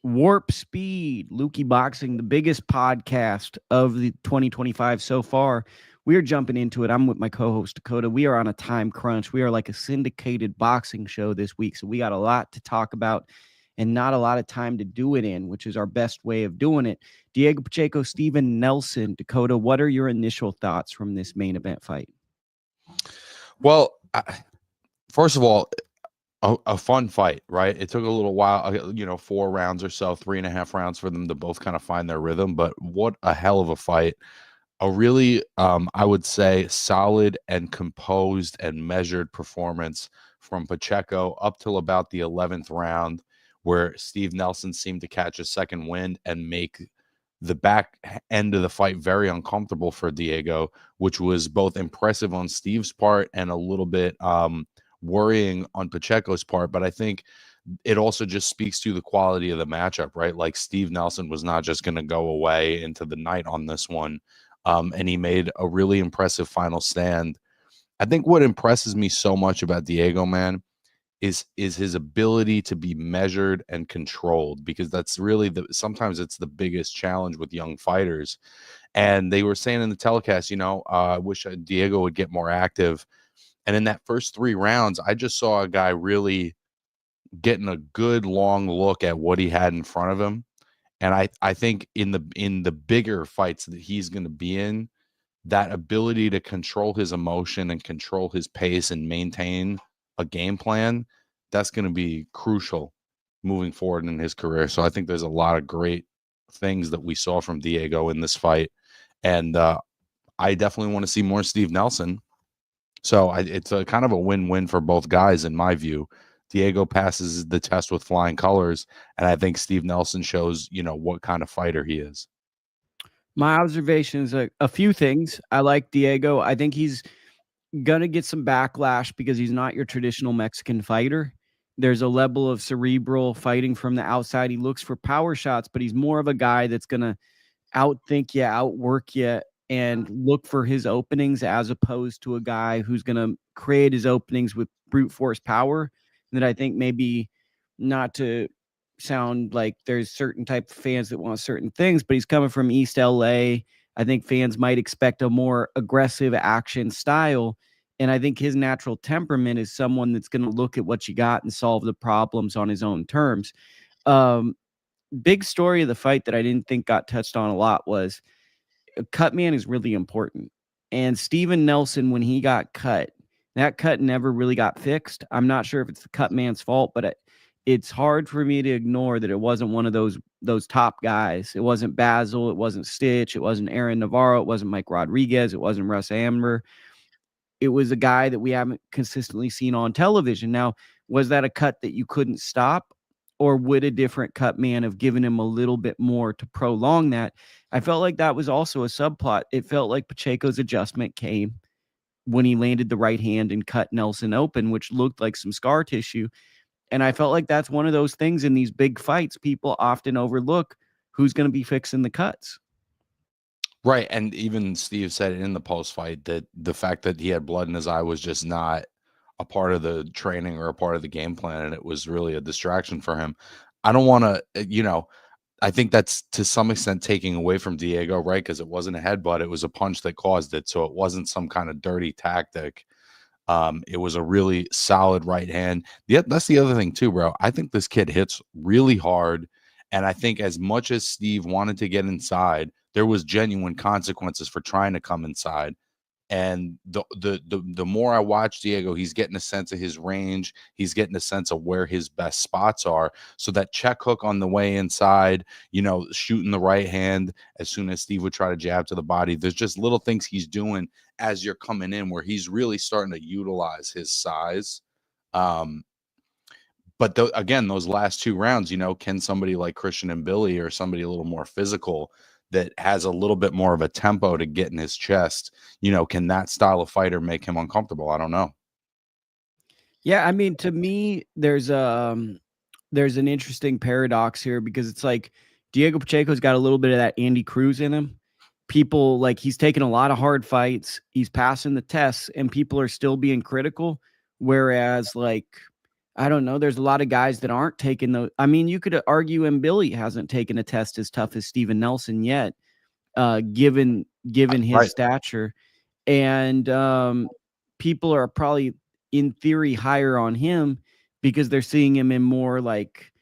Warp Speed, Lukie Boxing, the biggest podcast of the 2025 so far. We are jumping into it. I'm with my co-host Dakota. We are on a time crunch. We are like a syndicated boxing show this week, so we got a lot to talk about and not a lot of time to do it in, which is our best way of doing it. Diego Pacheco-Steven Nelson, Dakota, what are your initial thoughts from this main event fight? Well, first of all, a fun fight, right? It took a little while, 4 rounds or so, 3.5 rounds for them to both kind of find their rhythm. But what a hell of a fight. A really, I would say, solid and composed and measured performance from Pacheco up till about the 11th round, where Steve Nelson seemed to catch a second wind and make the back end of the fight very uncomfortable for Diego, which was both impressive on Steve's part and a little bit worrying on Pacheco's part. But I think it also just speaks to the quality of the matchup, right? Like Steve Nelson was not just going to go away into the night on this one. And he made a really impressive final stand. I think what impresses me so much about Diego, man, is his ability to be measured and controlled, because that's really sometimes it's the biggest challenge with young fighters. And they were saying in the telecast, I wish Diego would get more active. And in that first 3 rounds, I just saw a guy really getting a good long look at what he had in front of him. And I think in the bigger fights that he's going to be in, that ability to control his emotion and control his pace and maintain a game plan, that's going to be crucial moving forward in his career. So I think there's a lot of great things that we saw from Diego in this fight. And I definitely want to see more Steve Nelson. So it's a kind of a win-win for both guys, in my view. Diego passes the test with flying colors, and I think Steve Nelson shows, what kind of fighter he is. My observation is a few things. I like Diego. I think he's going to get some backlash because he's not your traditional Mexican fighter. There's a level of cerebral fighting from the outside. He looks for power shots, but he's more of a guy that's going to outthink you, outwork you, and look for his openings, as opposed to a guy who's going to create his openings with brute force power. That I think maybe, not to sound like there's certain type of fans that want certain things, but he's coming from East LA. I think fans might expect a more aggressive action style. And I think his natural temperament is someone that's going to look at what you got and solve the problems on his own terms. Big story of the fight that I didn't think got touched on a lot was a cut man is really important. And Steven Nelson, when he got cut, that cut never really got fixed. I'm not sure if it's the cut man's fault, but it's hard for me to ignore that it wasn't one of those top guys. It wasn't Basil. It wasn't Stitch. It wasn't Aaron Navarro. It wasn't Mike Rodriguez. It wasn't Russ Amber. It was a guy that we haven't consistently seen on television. Now, was that a cut that you couldn't stop? Or would a different cut man have given him a little bit more to prolong that? I felt like that was also a subplot. It felt like Pacheco's adjustment came when he landed the right hand and cut Nelson open, which looked like some scar tissue. And I felt like that's one of those things in these big fights people often overlook, who's going to be fixing the cuts. Right. And even Steve said it in the post fight that the fact that he had blood in his eye was just not a part of the training or a part of the game plan. And it was really a distraction for him. I don't want to, I think that's to some extent taking away from Diego, right? Because it wasn't a headbutt. It was a punch that caused it. So it wasn't some kind of dirty tactic. It was a really solid right hand. That's the other thing too, bro. I think this kid hits really hard. And I think as much as Steve wanted to get inside, there was genuine consequences for trying to come inside. And the more I watch Diego, he's getting a sense of his range. He's getting a sense of where his best spots are. So that check hook on the way inside, shooting the right hand as soon as Steve would try to jab to the body. There's just little things he's doing as you're coming in where he's really starting to utilize his size. But again, those last 2 rounds, can somebody like Christian and Billy or somebody a little more physical that has a little bit more of a tempo to get in his chest, can that style of fighter make him uncomfortable? I don't know. Yeah, I mean, to me, there's an interesting paradox here, because it's like Diego Pacheco's got a little bit of that Andy Cruz in him. People, like, he's taking a lot of hard fights. He's passing the tests, and people are still being critical. Whereas, like, I don't know. There's a lot of guys that aren't taking those. I mean, you could argue and Billy hasn't taken a test as tough as Steven Nelson yet, given his stature. And people are probably in theory higher on him because they're seeing him in more like,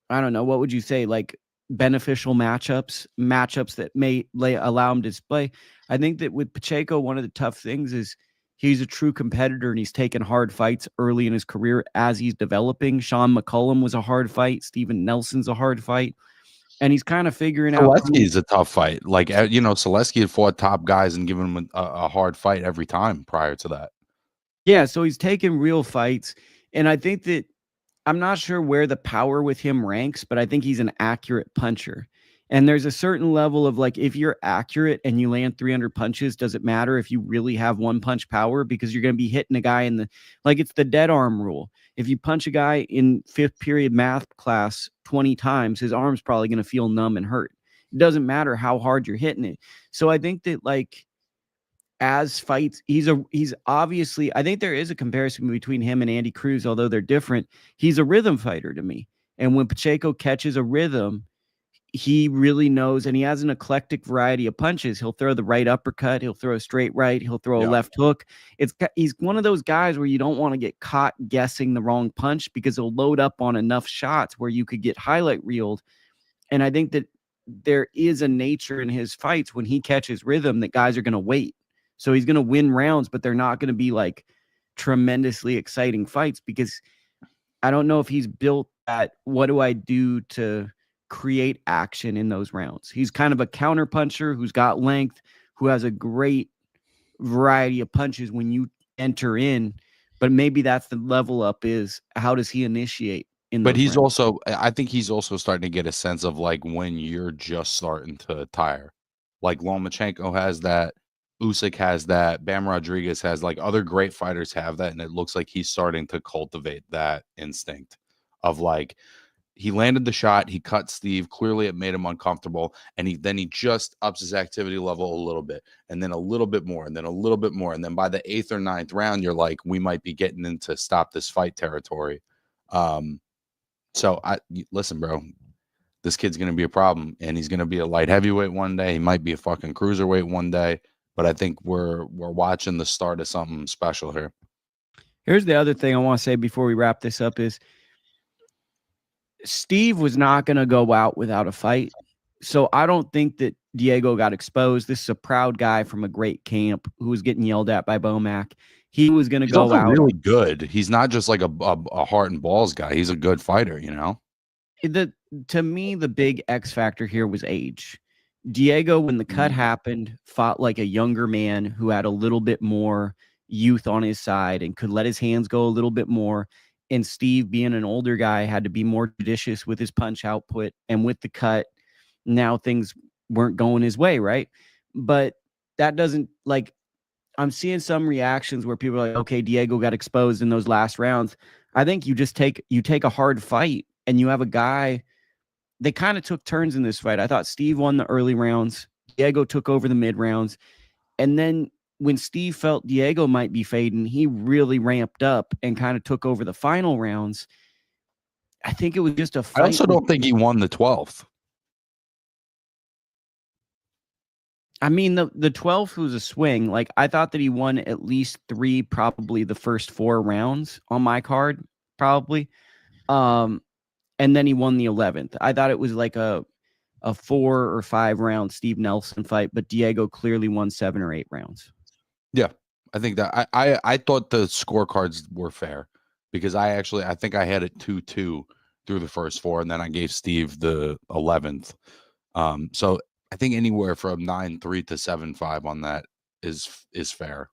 I don't know, what would you say, like beneficial matchups that may allow him to display. I think that with Pacheco, one of the tough things is he's a true competitor and he's taken hard fights early in his career as he's developing. Sean McCullum was a hard fight. Steven Nelson's a hard fight. And he's kind of figuring out. Selesky's a tough fight. Like, you know, Selesky had fought top guys and given him a hard fight every time prior to that. Yeah, so he's taken real fights. And I think that I'm not sure where the power with him ranks, but I think he's an accurate puncher. And there's a certain level of like, if you're accurate and you land 300 punches, does it matter if you really have one punch power? Because you're going to be hitting a guy in the, like, it's the dead arm rule. If you punch a guy in 5th period math class 20 times, his arm's probably going to feel numb and hurt. It doesn't matter how hard you're hitting it. So I think that, like, as fights, he's obviously, I think there is a comparison between him and Andy Cruz, although they're different. He's a rhythm fighter to me. And when Pacheco catches a rhythm, he really knows, and he has an eclectic variety of punches. He'll throw the right uppercut, he'll throw a straight right, he'll throw a left hook. He's one of those guys where you don't want to get caught guessing the wrong punch because he'll load up on enough shots where you could get highlight reeled. And I think that there is a nature in his fights when he catches rhythm that guys are going to wait. So he's going to win rounds, but they're not going to be like tremendously exciting fights because I don't know if he's built that. What do I do to create action in those rounds? He's kind of a counter puncher who's got length, who has a great variety of punches when you enter in, but maybe that's the level up is how does he initiate in But he's rounds? also, I think he's also starting to get a sense of like when you're just starting to tire. Like Lomachenko has that, Usyk has that, Bam Rodriguez has, like, other great fighters have that, and it looks like he's starting to cultivate that instinct of like, he landed the shot, he cut Steve, clearly it made him uncomfortable, and he just ups his activity level a little bit, and then a little bit more, and then a little bit more, and then by the 8th or 9th round, you're like, we might be getting into stop this fight territory. So listen, bro, this kid's going to be a problem, and he's going to be a light heavyweight one day. He might be a fucking cruiserweight one day. But I think we're watching the start of something special here. Here's the other thing I want to say before we wrap this up is Steve was not going to go out without a fight. So I don't think that Diego got exposed. This is a proud guy from a great camp who was getting yelled at by Bomac. He was going to go out. He's really good. He's not just like a heart and balls guy. He's a good fighter, you know? To me, the big X factor here was age. Diego, when the cut happened, fought like a younger man who had a little bit more youth on his side and could let his hands go a little bit more. And Steve, being an older guy, had to be more judicious with his punch output. And with the cut, now things weren't going his way, right? But that doesn't, like, I'm seeing some reactions where people are like, okay, Diego got exposed in those last rounds. I think you just take a hard fight and you have a guy. They kind of took turns in this fight. I thought Steve won the early rounds. Diego took over the mid rounds. And then when Steve felt Diego might be fading, he really ramped up and kind of took over the final rounds. I think it was just a fight. I also don't think he won the 12th. I mean, the 12th was a swing. Like, I thought that he won at least 3, probably the first 4 rounds on my card, probably. And then he won the 11th. I thought it was like a 4 or 5 round Steve Nelson fight, but Diego clearly won 7 or 8 rounds. Yeah, I think that I thought the scorecards were fair because I think I had it 2-2 through the first 4, and then I gave Steve the 11th. So I think anywhere from 9-3 to 7-5 on that is fair.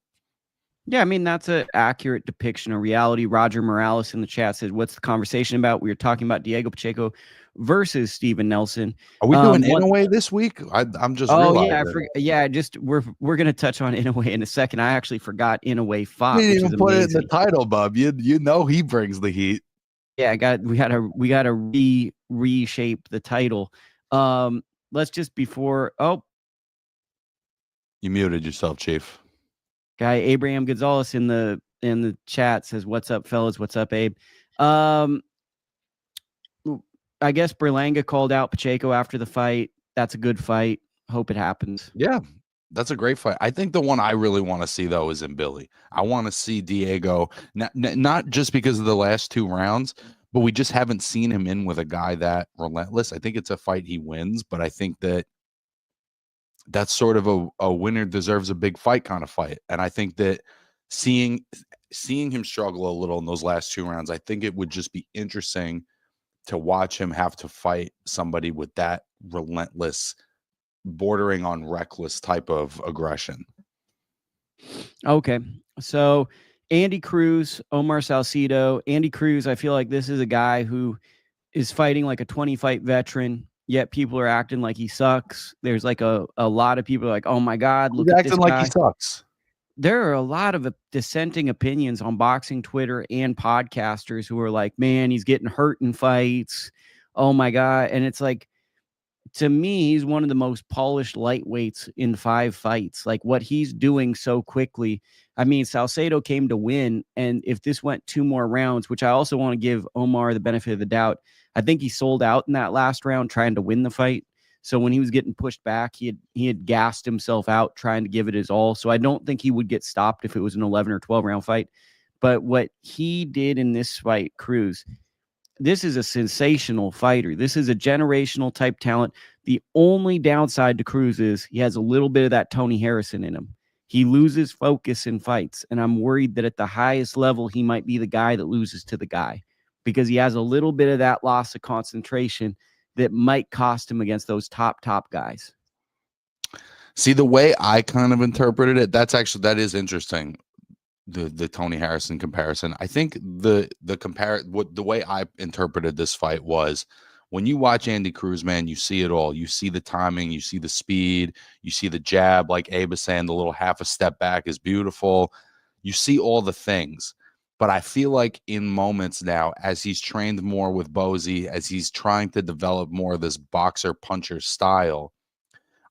Yeah, I mean, that's an accurate depiction of reality. Roger Morales in the chat says, what's the conversation about? We were talking about Diego Pacheco versus Steven Nelson. Are we doing Inoue this week? I'm just realizing. Yeah, we're going to touch on Inoue in a second. I actually forgot Inoue fought. You didn't even put it in the title, bub. You know he brings the heat. Yeah, we got to reshape the title. Let's just before. Oh, you muted yourself, Chief. Guy Abraham Gonzalez in the in the chat says, "What's up, fellas? What's up, Abe?" I guess Berlanga called out Pacheco after the fight. That's a good fight. Hope it happens. Yeah, that's a great fight. I think the one I really want to see, though, is in Billy. I want to see Diego, not just because of the last 2 rounds, but we just haven't seen him in with a guy that relentless. I think it's a fight he wins, but I think that that's sort of a winner deserves a big fight kind of fight. And I think that seeing him struggle a little in those last 2 rounds, I think it would just be interesting to watch him have to fight somebody with that relentless, bordering on reckless type of aggression. Okay. So Andy Cruz, Omar Salcido. Andy Cruz, I feel like this is a guy who is fighting like a 20-fight veteran, yet people are acting like he sucks. There's like a lot of people like, oh my God, look at this guy. Like he sucks. There are a lot of dissenting opinions on boxing Twitter and podcasters who are like, man, he's getting hurt in fights. Oh my God. And it's like, to me, he's one of the most polished lightweights in 5 fights. Like what he's doing so quickly. I mean, Salcedo came to win. And if this went 2 more rounds, which I also want to give Omar the benefit of the doubt, I think he sold out in that last round trying to win the fight. So when he was getting pushed back, he had gassed himself out trying to give it his all. So I don't think he would get stopped if it was an 11 or 12 round fight. But what he did in this fight, Cruz, this is a sensational fighter. This is a generational type talent. The only downside to Cruz is he has a little bit of that Tony Harrison in him. He loses focus in fights, and I'm worried that at the highest level, he might be the guy that loses to the guy because he has a little bit of that loss of concentration that might cost him against those top guys. See, the way I kind of interpreted it, that is interesting. The Tony Harrison comparison. I think the way I interpreted this fight was when you watch Andy Cruz, man, you see it all. You see the timing, you see the speed, you see the jab, like Abe was saying, the little half a step back is beautiful. You see all the things. But I feel like in moments now, as he's trained more with Bozy, as he's trying to develop more of this boxer puncher style,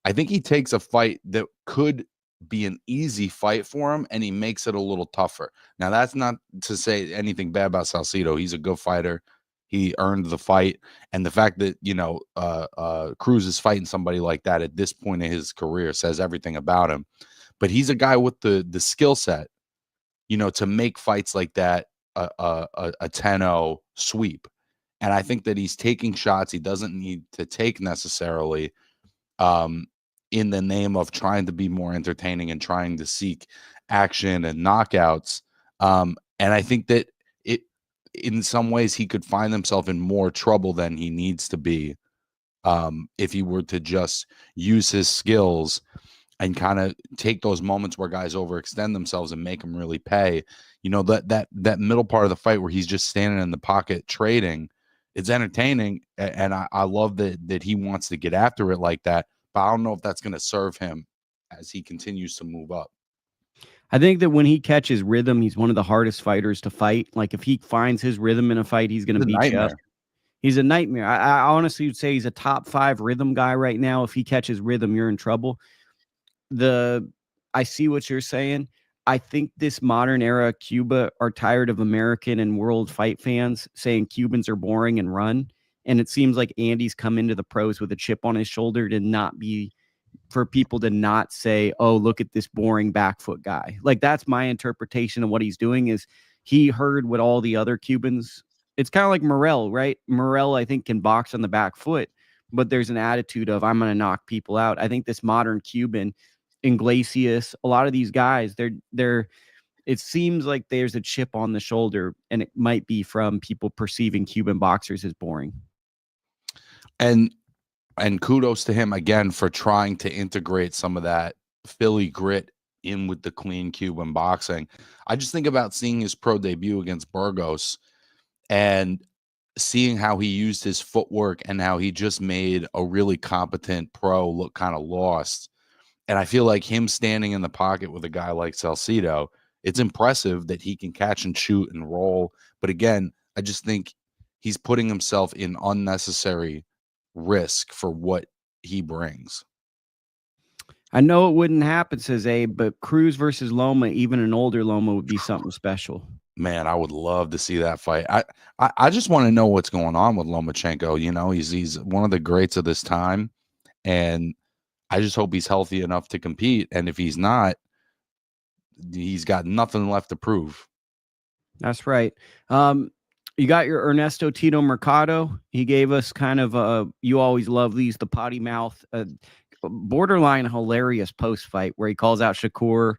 I think he takes a fight that could be an easy fight for him and he makes it a little tougher. Now, that's not to say anything bad about Salcido. He's a good fighter. He earned the fight. And the fact that, Cruz is fighting somebody like that at this point in his career says everything about him. But he's a guy with the skill set, to make fights like that a 10-0 sweep. And I think that he's taking shots he doesn't need to take necessarily, in the name of trying to be more entertaining and trying to seek action and knockouts. And I think that in some ways he could find himself in more trouble than he needs to be, if he were to just use his skills and kind of take those moments where guys overextend themselves and make them really pay. That middle part of the fight where he's just standing in the pocket trading, it's entertaining. And I love that he wants to get after it like that. But I don't know if that's going to serve him as he continues to move up. I think that when he catches rhythm, he's one of the hardest fighters to fight. Like if he finds his rhythm in a fight, he's going to beat you up. He's a nightmare. I honestly would say he's a top 5 rhythm guy right now. If he catches rhythm, you're in trouble. I see what you're saying. I think this modern era Cuba are tired of American and world fight fans saying Cubans are boring and run. And it seems like Andy's come into the pros with a chip on his shoulder for people to not say, oh, look at this boring back foot guy. Like that's my interpretation of what he's doing is he heard what all the other Cubans, it's kind of like Morrell, right? Morrell, I think, can box on the back foot, but there's an attitude of I'm going to knock people out. I think this modern Cuban, Iglesias, a lot of these guys, it seems like there's a chip on the shoulder, and it might be from people perceiving Cuban boxers as boring. And kudos to him again for trying to integrate some of that Philly grit in with the clean Cuban boxing. I just think about seeing his pro debut against Burgos and seeing how he used his footwork and how he just made a really competent pro look kind of lost. And I feel like him standing in the pocket with a guy like Salcido, it's impressive that he can catch and shoot and roll. But again, I just think he's putting himself in unnecessary risk for what he brings. I know it wouldn't happen, says Abe, but Cruz versus Loma, even an older Loma, would be something special. Man, I would love to see that fight. I just want to know what's going on with Lomachenko. You know, he's one of the greats of this time, and I just hope he's healthy enough to compete. And if he's not, he's got nothing left to prove. That's right. You got your Ernesto Tito Mercado. He gave us kind of you always love these, the potty mouth, borderline hilarious post fight where he calls out Shakur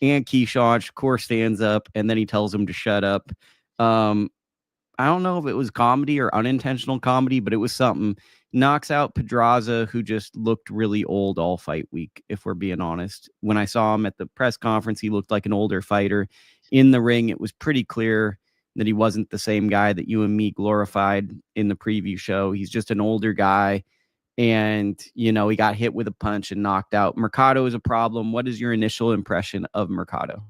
and Keyshawn. Shakur stands up and then he tells him to shut up. I don't know if it was comedy or unintentional comedy, but it was something. Knocks out Pedraza, who just looked really old all fight week, if we're being honest. When I saw him at the press conference, he looked like an older fighter. In the ring, it was pretty clear that he wasn't the same guy that you and me glorified in the preview show. He's just an older guy. And, you know, he got hit with a punch and knocked out. Mercado is a problem. What is your initial impression of Mercado?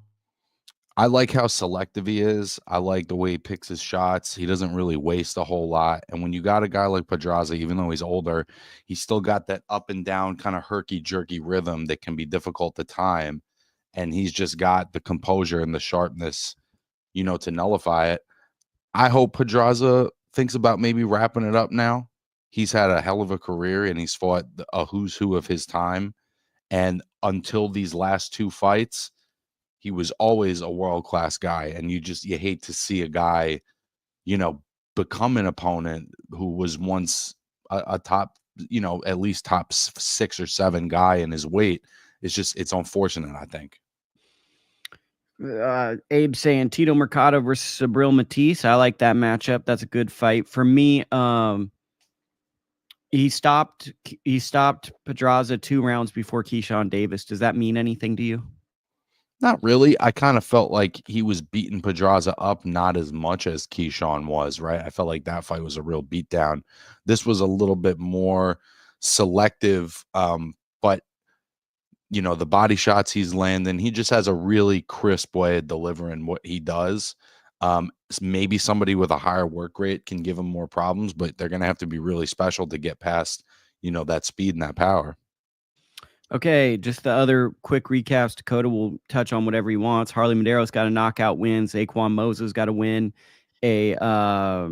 I like how selective he is. I like the way he picks his shots. He doesn't really waste a whole lot. And when you got a guy like Pedraza, even though he's older, he's still got that up and down kind of herky-jerky rhythm that can be difficult to time. And he's just got the composure and the sharpness, you know, to nullify it. I hope Pedraza thinks about maybe wrapping it up now. He's had a hell of a career, and he's fought a who's who of his time. And until these last two fights, he was always a world-class guy, and you hate to see a guy, you know, become an opponent who was once a top, you know, at least top 6 or 7 guy in his weight. It's unfortunate, I think. Abe saying Tito Mercado versus Sabril Matisse. I like that matchup. That's a good fight. For me, he stopped Pedraza 2 rounds before Keyshawn Davis. Does that mean anything to you? Not really. I kind of felt like he was beating Pedraza up, not as much as Keyshawn was, right? I felt like that fight was a real beatdown. This was a little bit more selective, but, you know, the body shots he's landing, he just has a really crisp way of delivering what he does. Maybe somebody with a higher work rate can give him more problems, but they're going to have to be really special to get past, you know, that speed and that power. Okay, just the other quick recaps. Dakota will touch on whatever he wants. Harley Madero's got a knockout win. Zaquan Moses got a win. Nishant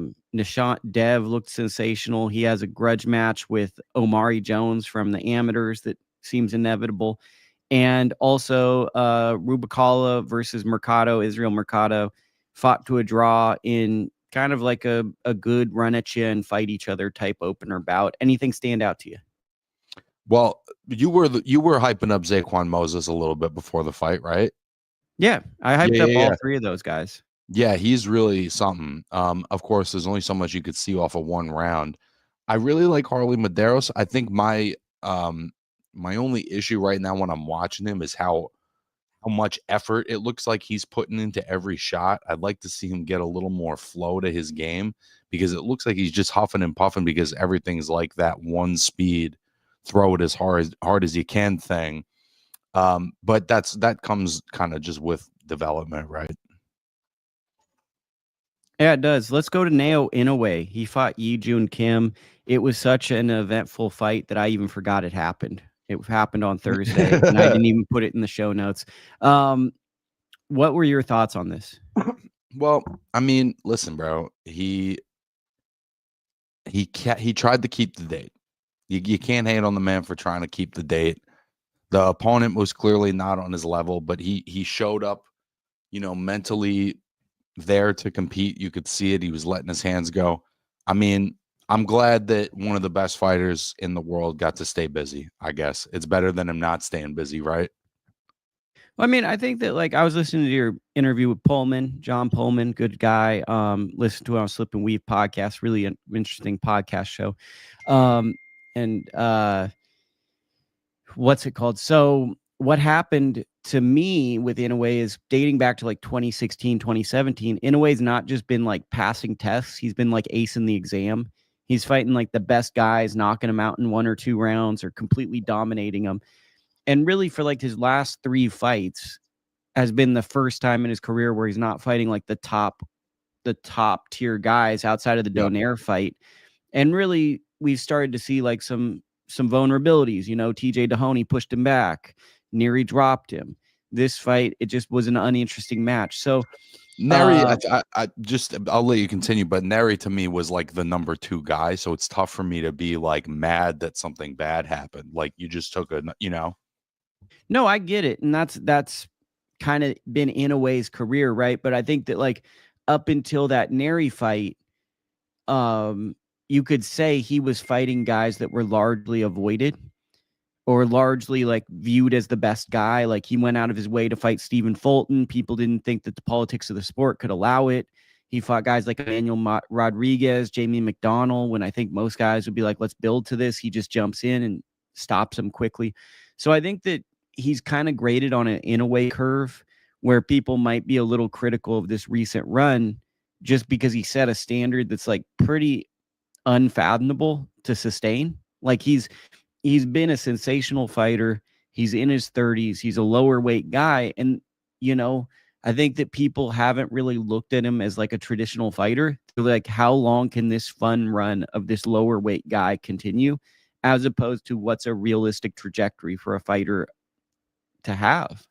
Dev looked sensational. He has a grudge match with Omari Jones from the amateurs that seems inevitable. And also Rubicala versus Mercado, Israel Mercado, fought to a draw in kind of like a good run at you and fight each other type opener bout. Anything stand out to you? Well, you were hyping up Zaquan Moses a little bit before the fight, right? Yeah, I hyped up all 3 of those guys. Yeah, he's really something. Of course, there's only so much you could see off of one round. I really like Harley Maderos. I think my only issue right now when I'm watching him is how much effort it looks like he's putting into every shot. I'd like to see him get a little more flow to his game, because it looks like he's just huffing and puffing because everything's like that one speed, throw it as hard as you can thing. But that comes kind of just with development, right? Yeah, it does. Let's go to Naoya Inoue. He fought Ye Joon Kim. It was such an eventful fight that I even forgot it happened. It happened on Thursday, and I didn't even put it in the show notes. What were your thoughts on this? Well, I mean, listen, bro. He tried to keep the date. You can't hate on the man for trying to keep the date. The opponent was clearly not on his level, but he showed up, you know, mentally there to compete. You could see it. He was letting his hands go. I mean, I'm glad that one of the best fighters in the world got to stay busy. I guess it's better than him not staying busy, right? Well, I mean, I think that, like, I was listening to your interview with Pullman, John Pullman, good guy. Listen to it on Slip and Weave podcast, really an interesting podcast show. What's it called? So what happened to me with Inoue is dating back to like 2016, 2017. Inoue's not just been like passing tests. He's been like acing the exam. He's fighting like the best guys, knocking them out in 1 or 2 rounds or completely dominating them. And really for like his last 3 fights has been the first time in his career where he's not fighting like the top tier guys outside of the Donaire fight. And really we've started to see like some some vulnerabilities. TJ Dahoney pushed him back. Neary dropped him. This fight, it just was an uninteresting match. So Neri, I'll let you continue, but Neri to me was like the number 2 guy, so it's tough for me to be like mad that something bad happened. Like you just took No, I get it, and that's kind of been Inoue's career, right? But I think that like up until that Neri fight, you could say he was fighting guys that were largely avoided or largely like viewed as the best guy. Like he went out of his way to fight Stephen Fulton. People didn't think that the politics of the sport could allow it. He fought guys like Emmanuel Rodriguez, Jamie McDonnell, when I think most guys would be like, let's build to this. He just jumps in and stops them quickly. So I think that he's kind of graded on an Inoue curve where people might be a little critical of this recent run just because he set a standard that's like pretty unfathomable to sustain. Like he's been a sensational fighter. He's in his 30s. He's a lower weight guy. And, I think that people haven't really looked at him as like a traditional fighter. They're like, how long can this fun run of this lower weight guy continue? As opposed to what's a realistic trajectory for a fighter to have.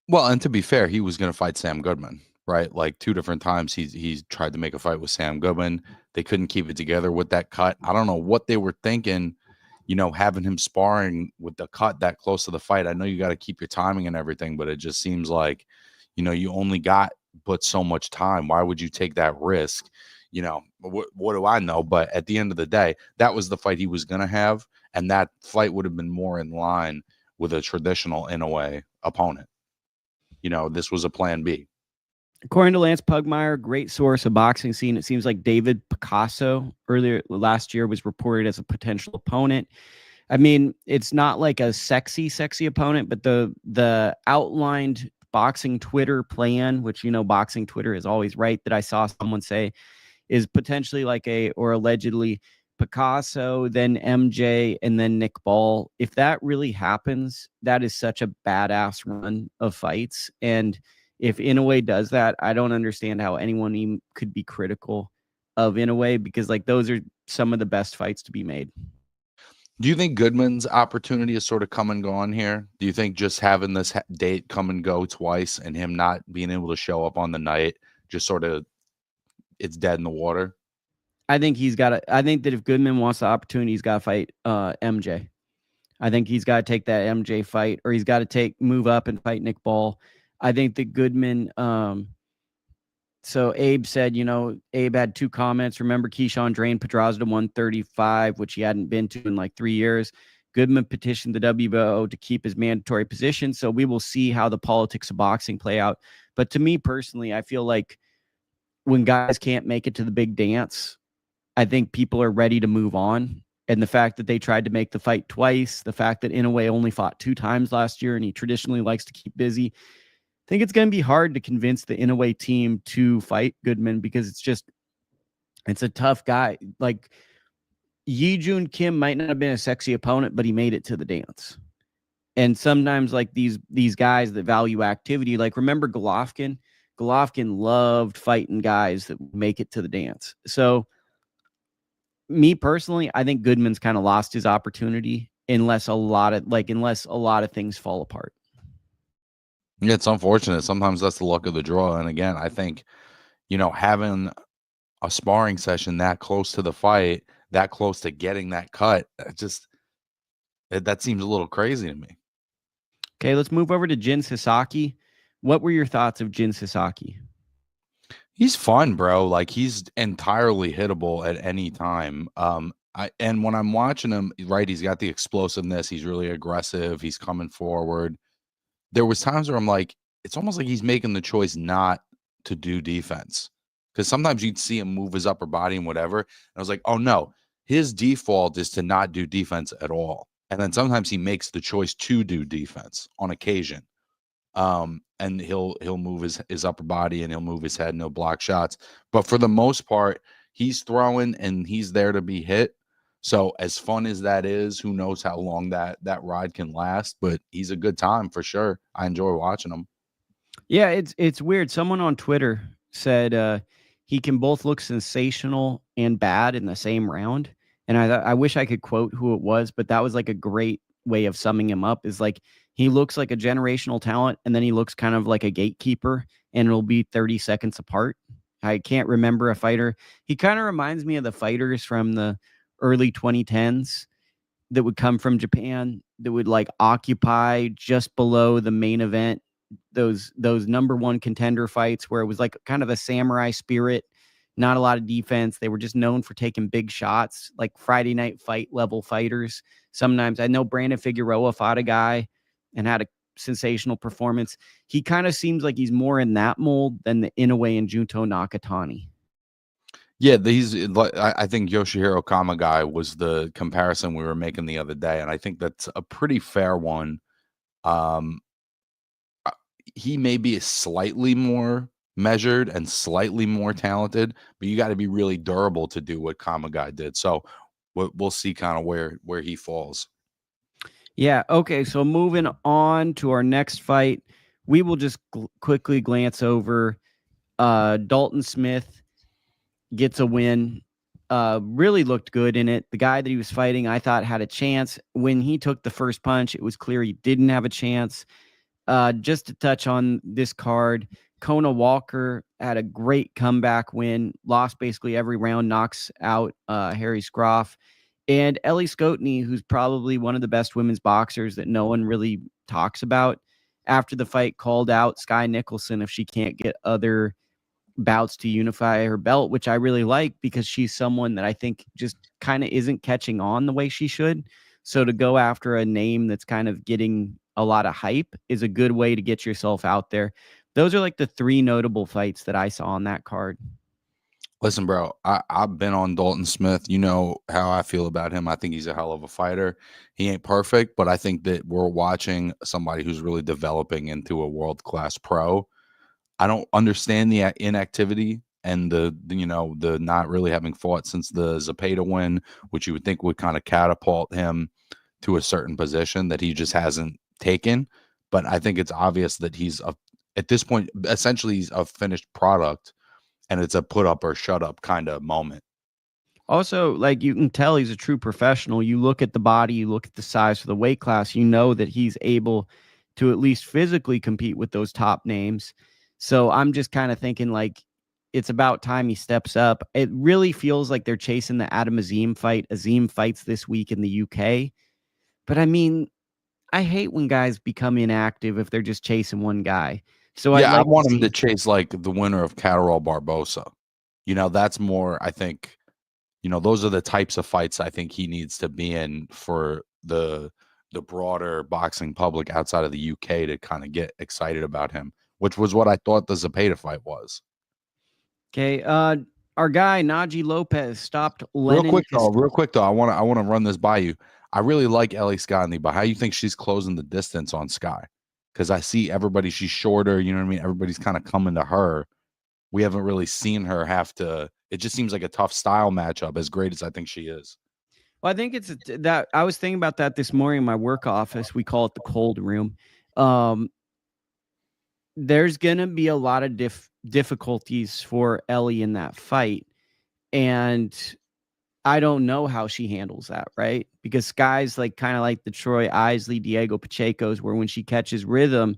Well, and to be fair, he was going to fight Sam Goodman, right? Like 2 different times he's tried to make a fight with Sam Goodman. They couldn't keep it together with that cut. I don't know what they were thinking, having him sparring with the cut that close to the fight. I know you got to keep your timing and everything, but it just seems like, you only got but so much time. Why would you take that risk? What do I know? But at the end of the day, that was the fight he was going to have. And that fight would have been more in line with a traditional, in a way, opponent. This was a plan B. According to Lance Pugmire, great source of boxing scene, it seems like David Picasso earlier last year was reported as a potential opponent. I mean, it's not like a sexy opponent, but the outlined boxing Twitter plan, which, boxing Twitter is always right, that I saw someone say is potentially like or allegedly Picasso, then MJ, and then Nick Ball. If that really happens, that is such a badass run of fights. And if Inoue does that, I don't understand how anyone even could be critical of Inoue, because like those are some of the best fights to be made. Do you think Goodman's opportunity is sort of come and gone here? Do you think just having this date come and go twice and him not being able to show up on the night, just sort of it's dead in the water? I think I think that if Goodman wants the opportunity, he's got to fight MJ. I think he's got to take that MJ fight, or he's got to move up and fight Nick Ball. I think that Goodman, so Abe said, Abe had 2 comments. Remember, Keyshawn drained Pedraza to 135, which he hadn't been to in like 3 years. Goodman petitioned the WBO to keep his mandatory position. So we will see how the politics of boxing play out. But to me personally, I feel like when guys can't make it to the big dance, I think people are ready to move on. And the fact that they tried to make the fight twice, the fact that Inoue only fought 2 times last year and he traditionally likes to keep busy, I think it's going to be hard to convince the Inoue team to fight Goodman, because it's a tough guy. Like Ye Joon Kim might not have been a sexy opponent, but he made it to the dance. And sometimes like these guys that value activity, like remember Golovkin? Golovkin loved fighting guys that make it to the dance. So me personally, I think Goodman's kind of lost his opportunity unless a lot of things fall apart. Yeah, it's unfortunate. Sometimes that's the luck of the draw. And again, I think, having a sparring session that close to the fight, that close to getting that cut, that seems a little crazy to me. Okay, let's move over to Jin Sasaki. What were your thoughts of Jin Sasaki? He's fun, bro. Like he's entirely hittable at any time. And when I'm watching him, right, he's got the explosiveness. He's really aggressive. He's coming forward. There was times where I'm like, it's almost like he's making the choice not to do defense, because sometimes you'd see him move his upper body and whatever. And I was like, oh no, his default is to not do defense at all. And then sometimes he makes the choice to do defense on occasion. And he'll move his upper body and he'll move his head and he'll block shots. But for the most part, he's throwing and he's there to be hit. So as fun as that is, who knows how long that ride can last, but he's a good time for sure. I enjoy watching him. Yeah, it's weird. Someone on Twitter said he can both look sensational and bad in the same round. and I wish I could quote who it was, but that was like a great way of summing him up. Is like he looks like a generational talent, and then he looks kind of like a gatekeeper, and it'll be 30 seconds apart. I can't remember a fighter. He kind of reminds me of the fighters from the early 2010s that would come from Japan that would like occupy just below the main event, those number one contender fights where it was like kind of a samurai spirit, not a lot of defense. They were just known for taking big shots, like Friday night fight level fighters. Sometimes I know Brandon Figueroa fought a guy and had a sensational performance. He kind of seems like he's more in that mold than the Inoue and Junto Nakatani. Yeah, I think Yoshihiro Kamagai was the comparison we were making the other day, and I think that's a pretty fair one. He may be slightly more measured and slightly more talented, but you got to be really durable to do what Kamagai did. So we'll see kind of where he falls. Yeah. Okay. So moving on to our next fight, we will just quickly glance over. Dalton Smith gets a win. Really looked good in it. The guy that he was fighting, I thought had a chance. When he took the first punch, it was clear he didn't have a chance. Just to touch on this card, Conah Walker had a great comeback win, lost basically every round, knocks out Harry Scarff. And Ellie Scotney, who's probably one of the best women's boxers that no one really talks about, after the fight called out Skye Nicolson if she can't get other bouts to unify her belt, which I really like because she's someone that I think just kind of isn't catching on the way she should. So to go after a name that's kind of getting a lot of hype is a good way to get yourself out there. Those are like the three notable fights that I saw on that card. Listen, bro, I've been on Dalton Smith. You know how I feel about him. I think he's a hell of a fighter. He ain't perfect, but I think that we're watching somebody who's really developing into a world-class pro. I don't understand the inactivity and the not really having fought since the Zepeda win, which you would think would kind of catapult him to a certain position that he just hasn't taken. But I think it's obvious that at this point, essentially he's a finished product. And it's a put up or shut up kind of moment. Also, like you can tell he's a true professional. You look at the body, you look at the size for the weight class, you know that he's able to at least physically compete with those top names. So I'm just kind of thinking like it's about time he steps up. It really feels like they're chasing the Adam Azim fight. Azim fights this week in the UK. But I mean, I hate when guys become inactive if they're just chasing one guy. So yeah, I want him to chase like the winner of Catterall Barbosa. That's more, I think, those are the types of fights I think he needs to be in for the broader boxing public outside of the UK to kind of get excited about him, which was what I thought the Zepeda fight was. Okay, our guy Najee Lopez stopped Lenin. Real quick though, I want to run this by you. I really like Ellie Scotney, but how you think she's closing the distance on Skye? Because I see everybody, she's shorter, you know what I mean? Everybody's kind of coming to her. We haven't really seen her have to. It just seems like a tough style matchup, as great as I think she is. Well, I think it's that I was thinking about that this morning in my work office. We call it the cold room. There's going to be a lot of difficulties for Ellie in that fight. And I don't know how she handles that, right? Because Skye's like kind of like the Troy Isley, Diego Pacheco's, where when she catches rhythm,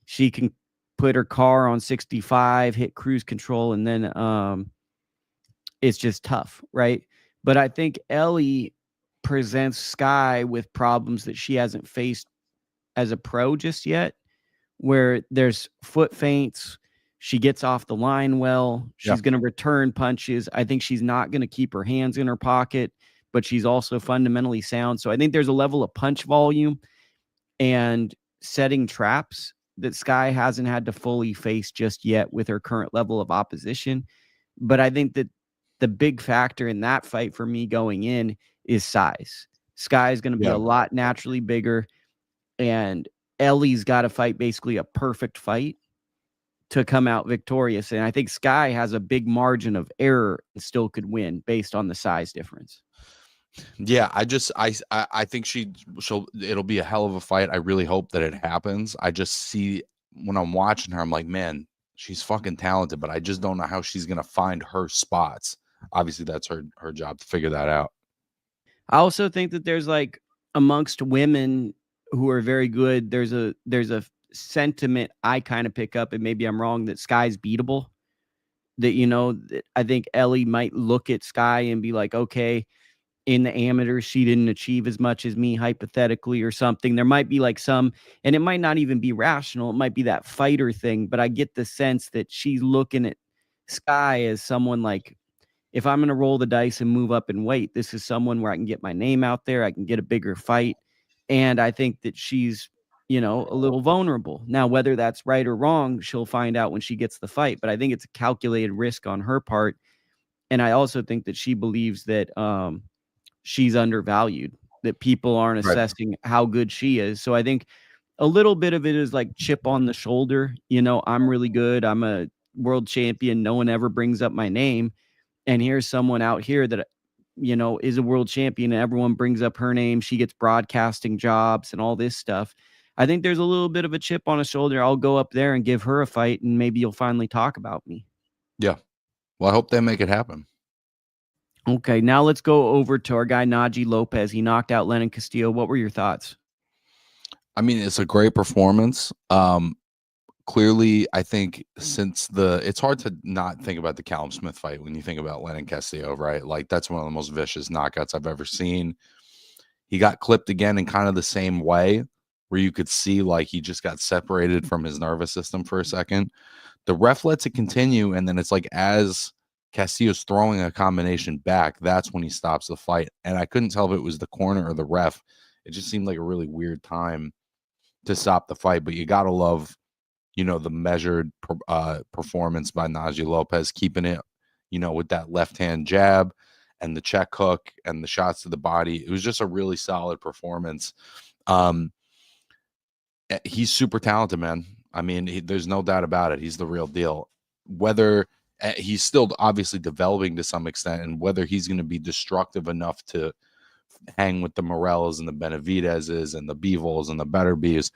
she can put her car on 65, hit cruise control, and then it's just tough, right? But I think Ellie presents Skye with problems that she hasn't faced as a pro just yet, where there's foot feints. She gets off the line well. She's going to return punches. I think she's not going to keep her hands in her pocket, but she's also fundamentally sound. So I think there's a level of punch volume and setting traps that Skye hasn't had to fully face just yet with her current level of opposition. But I think that the big factor in that fight for me going in is size. Skye is going to be a lot naturally bigger, and Ellie's got to fight basically a perfect fight to come out victorious. And I think Skye has a big margin of error and still could win based on the size difference. Yeah, I think it'll be a hell of a fight. I really hope that it happens. I just see when I'm watching her, I'm like, man, she's fucking talented, but I just don't know how she's gonna find her spots. Obviously, that's her job to figure that out. I also think that there's like amongst women who are very good, there's a sentiment I kind of pick up, and maybe I'm wrong, that Skye's beatable. That, you know, that I think Ellie might look at Skye and be like, okay, in the amateurs, she didn't achieve as much as me, hypothetically, or something. There might be like some, and it might not even be rational. It might be that fighter thing, but I get the sense that she's looking at Skye as someone like, if I'm going to roll the dice and move up in weight, this is someone where I can get my name out there. I can get a bigger fight. And I think that she's, you know, a little vulnerable. Now, whether that's right or wrong, she'll find out when she gets the fight. But I think it's a calculated risk on her part. And I also think that she believes that she's undervalued, that people aren't Right. assessing how good she is. So I think a little bit of it is like chip on the shoulder. You know, I'm really good. I'm a world champion. No one ever brings up my name. And here's someone out here that, you know, is a world champion, and everyone brings up her name. She gets broadcasting jobs and all this stuff. I think there's a little bit of a chip on her shoulder. I'll go up there and give her a fight, and maybe you'll finally talk about me. Yeah. Well, I hope they make it happen. Okay, now let's go over to our guy Najee Lopez. He knocked out Lenin Castillo. What were your thoughts? I mean, it's a great performance. Clearly, I think since it's hard to not think about the Callum Smith fight when you think about Lenin Castillo, right? Like, that's one of the most vicious knockouts I've ever seen. He got clipped again in kind of the same way, where you could see like he just got separated from his nervous system for a second. The ref lets it continue, and then it's like as Castillo's throwing a combination back, that's when he stops the fight. And I couldn't tell if it was the corner or the ref. It just seemed like a really weird time to stop the fight. But you gotta love, you know, the measured performance by Najee Lopez, keeping it, you know, with that left hand jab and the check hook and the shots to the body. It was just a really solid performance. He's super talented, man. I mean, there's no doubt about it. He's the real deal. Whether he's still obviously developing to some extent, and whether he's going to be destructive enough to hang with the Morells and the Benavidez's and the Beevils and the Betterbees.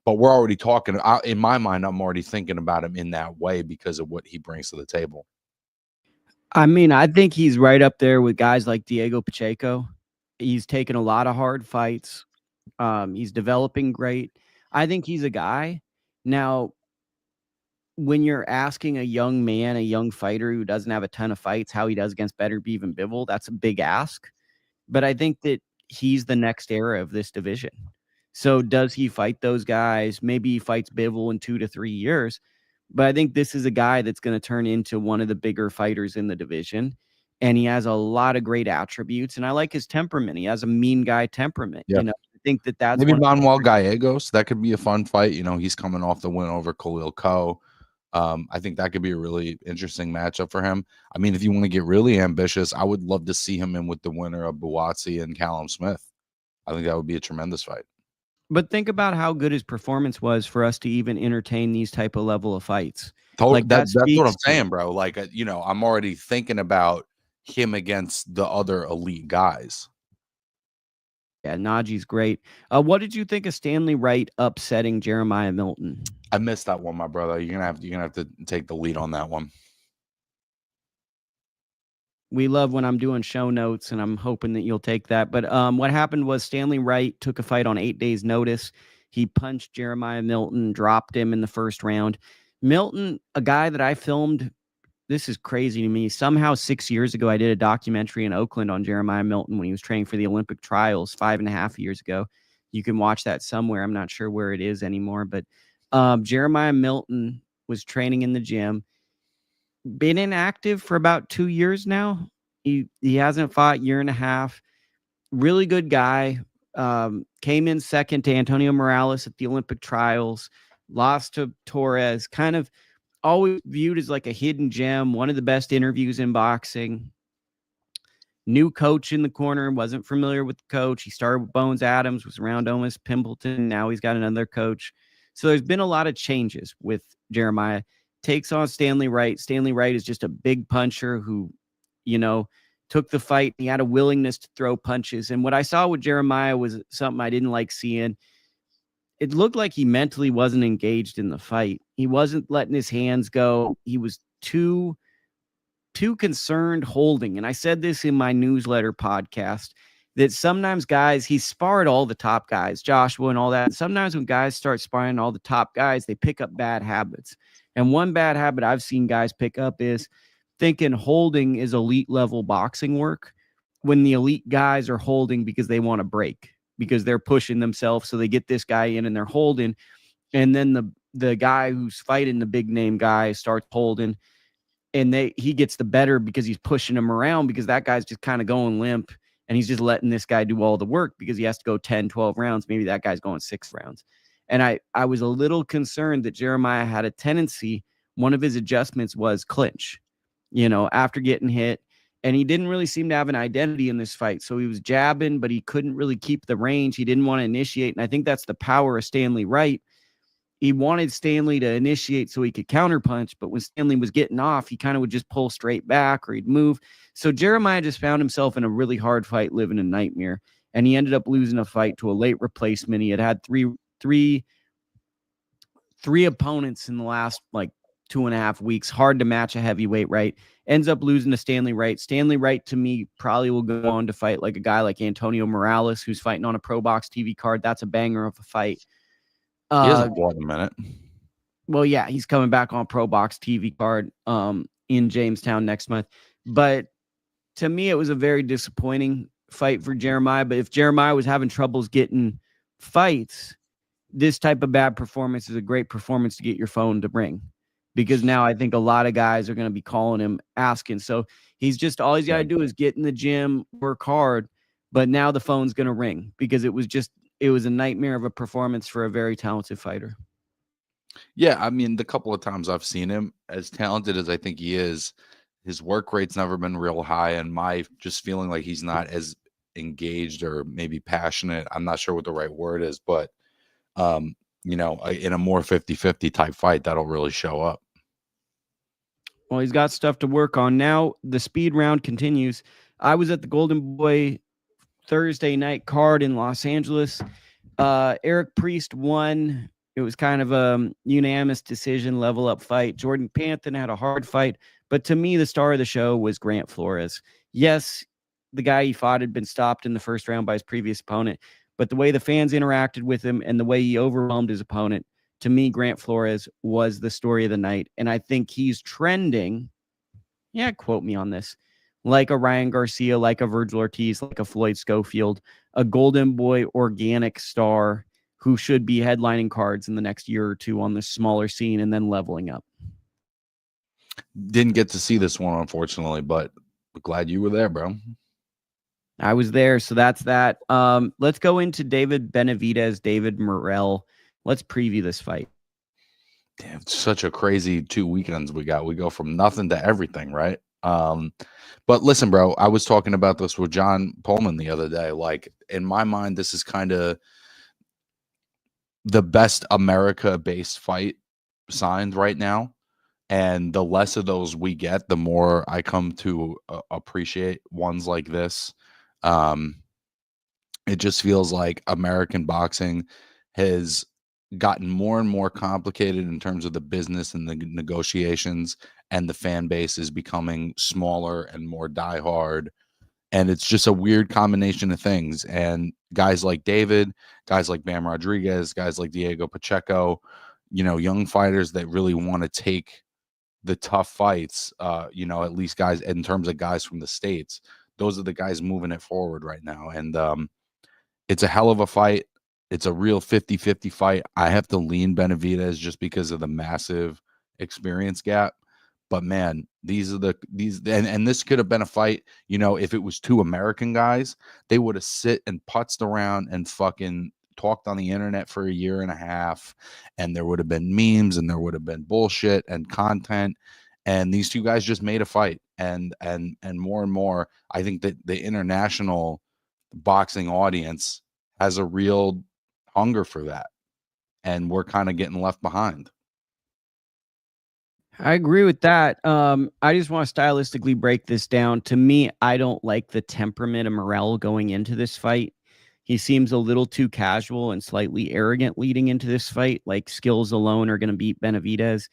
But we're already talking, in my mind, I'm already thinking about him in that way because of what he brings to the table. I mean, I think he's right up there with guys like Diego Pacheco. He's taken a lot of hard fights. He's developing great. I think he's a guy. Now, when you're asking a young man, a young fighter who doesn't have a ton of fights, how he does against Beterbiev and Bivol, that's a big ask. But I think that he's the next era of this division. So does he fight those guys? Maybe he fights Bivol in 2 to 3 years. But I think this is a guy that's going to turn into one of the bigger fighters in the division. And he has a lot of great attributes. And I like his temperament. He has a mean guy temperament. Yeah. You know, I think that that's maybe Manuel Gallegos. That could be a fun fight. You know, he's coming off the win over Khalil Ko. I think that could be a really interesting matchup for him. I mean, if you want to get really ambitious, I would love to see him in with the winner of Buatsi and Callum Smith. I think that would be a tremendous fight. But think about how good his performance was for us to even entertain these type of level of fights. Totally, like that's what I'm saying, bro. Like, you know, I'm already thinking about him against the other elite guys. Yeah, Najee's great. What did you think of Stanley Wright upsetting Jeremiah Milton? I missed that one, my brother. You're gonna have to take the lead on that one. We love when I'm doing show notes, and I'm hoping that you'll take that. But what happened was Stanley Wright took a fight on 8 days' notice. He punched Jeremiah Milton, dropped him in the first round. Milton, a guy that I filmed, this is crazy to me. Somehow 6 years ago, I did a documentary in Oakland on Jeremiah Milton when he was training for the Olympic trials 5.5 years ago. You can watch that somewhere. I'm not sure where it is anymore. But Jeremiah Milton was training in the gym. Been inactive for about 2 years now. He hasn't fought 1.5 years. Really good guy. Came in second to Antonio Morales at the Olympic trials. Lost to Torres. Kind of always viewed as like a hidden gem. One of the best interviews in boxing. New coach in the corner. Wasn't familiar with the coach. He started with Bones Adams. Was around Omis Pimpleton. Now he's got another coach. So there's been a lot of changes with Jeremiah. Takes on Stanley Wright. Stanley Wright is just a big puncher who, you know, took the fight. He had a willingness to throw punches. And what I saw with Jeremiah was something I didn't like seeing. It looked like he mentally wasn't engaged in the fight. He wasn't letting his hands go. He was too concerned holding. And I said this in my newsletter podcast that sometimes guys, he sparred all the top guys, Joshua and all that. Sometimes when guys start sparring all the top guys, they pick up bad habits. And one bad habit I've seen guys pick up is thinking holding is elite level boxing work when the elite guys are holding because they want to break, because they're pushing themselves. So they get this guy in and they're holding. And then the guy who's fighting the big name guy starts holding, and he gets the better because he's pushing him around, because that guy's just kind of going limp and he's just letting this guy do all the work because he has to go 10, 12 rounds. Maybe that guy's going 6 rounds. And I was a little concerned that Jeremiah had a tendency, one of his adjustments was clinch, after getting hit. And he didn't really seem to have an identity in this fight. So he was jabbing, but he couldn't really keep the range. He didn't want to initiate. And I think that's the power of Stanley Wright. He wanted Stanley to initiate so he could counterpunch, but when Stanley was getting off, he kind of would just pull straight back or he'd move. So Jeremiah just found himself in a really hard fight, living a nightmare. And he ended up losing a fight to a late replacement. He had three opponents in the last 2.5 weeks. Hard to match a heavyweight, right? Ends up losing to Stanley Wright. Stanley Wright, to me, probably will go on to fight like a guy like Antonio Morales, who's fighting on a Pro Box TV card. That's a banger of a fight. He hasn't fought in a minute. Well, yeah, he's coming back on Pro Box TV card in Jamestown next month. But to me, it was a very disappointing fight for Jeremiah. But if Jeremiah was having troubles getting fights, this type of bad performance is a great performance to get your phone to ring, because now I think a lot of guys are going to be calling him, asking. So all he's got to do is get in the gym, work hard. But now the phone's going to ring, because it was a nightmare of a performance for a very talented fighter. Yeah, I mean, the couple of times I've seen him, as talented as I think he is, his work rate's never been real high, and my just feeling like he's not as engaged or maybe passionate. I'm not sure what the right word is, but in a more 50-50 type fight, that'll really show up. Well, he's got stuff to work on. Now the speed round continues. I was at the Golden Boy Thursday night card in Los Angeles. Eric Priest won. It was kind of a unanimous decision, level up fight. Jordan Panthen had a hard fight, but to me, the star of the show was Grant Flores. Yes, the guy he fought had been stopped in the first round by his previous opponent, but the way the fans interacted with him and the way he overwhelmed his opponent, to me, Grant Flores was the story of the night. And I think he's trending, quote me on this, like a Ryan Garcia, like a Virgil Ortiz, like a Floyd Schofield, a Golden Boy organic star who should be headlining cards in the next year or two on this smaller scene and then leveling up. Didn't get to see this one, unfortunately, but glad you were there, bro. I was there, so that's that. Let's go into Benavidez-David Morrell. Let's preview this fight. Damn, it's such a crazy 2 weekends we got. We go from nothing to everything, right? But listen, bro, I was talking about this with John Pullman the other day. Like, in my mind, this is kind of the best America-based fight signed right now. And the less of those we get, the more I come to appreciate ones like this. It just feels like American boxing has gotten more and more complicated in terms of the business and the negotiations, and the fan base is becoming smaller and more diehard. And it's just a weird combination of things. And guys like David, guys like Bam Rodriguez, guys like Diego Pacheco, young fighters that really want to take the tough fights, at least guys in terms of guys from the States, those are the guys moving it forward right now. And it's a hell of a fight. It's a real 50-50 fight. I have to lean Benavidez just because of the massive experience gap. But man, these and this could have been a fight, if it was two American guys, they would have sit and putzed around and fucking talked on the internet for a year and a half, and there would have been memes and there would have been bullshit and content. And these two guys just made a fight. And more and more, I think that the international boxing audience has a real hunger for that. And we're kind of getting left behind. I agree with that. I just want to stylistically break this down. To me, I don't like the temperament of Morrell going into this fight. He seems a little too casual and slightly arrogant leading into this fight, like skills alone are going to beat Benavidez.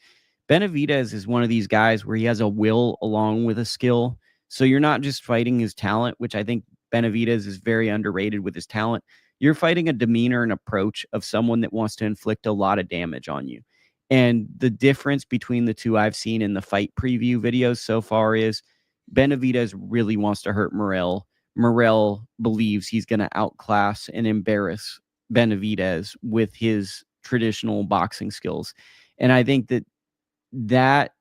Benavidez is one of these guys where he has a will along with a skill. So you're not just fighting his talent, which I think Benavidez is very underrated with his talent. You're fighting a demeanor and approach of someone that wants to inflict a lot of damage on you. And the difference between the two I've seen in the fight preview videos so far is Benavidez really wants to hurt Morrell. Morrell believes he's going to outclass and embarrass Benavidez with his traditional boxing skills. And I think that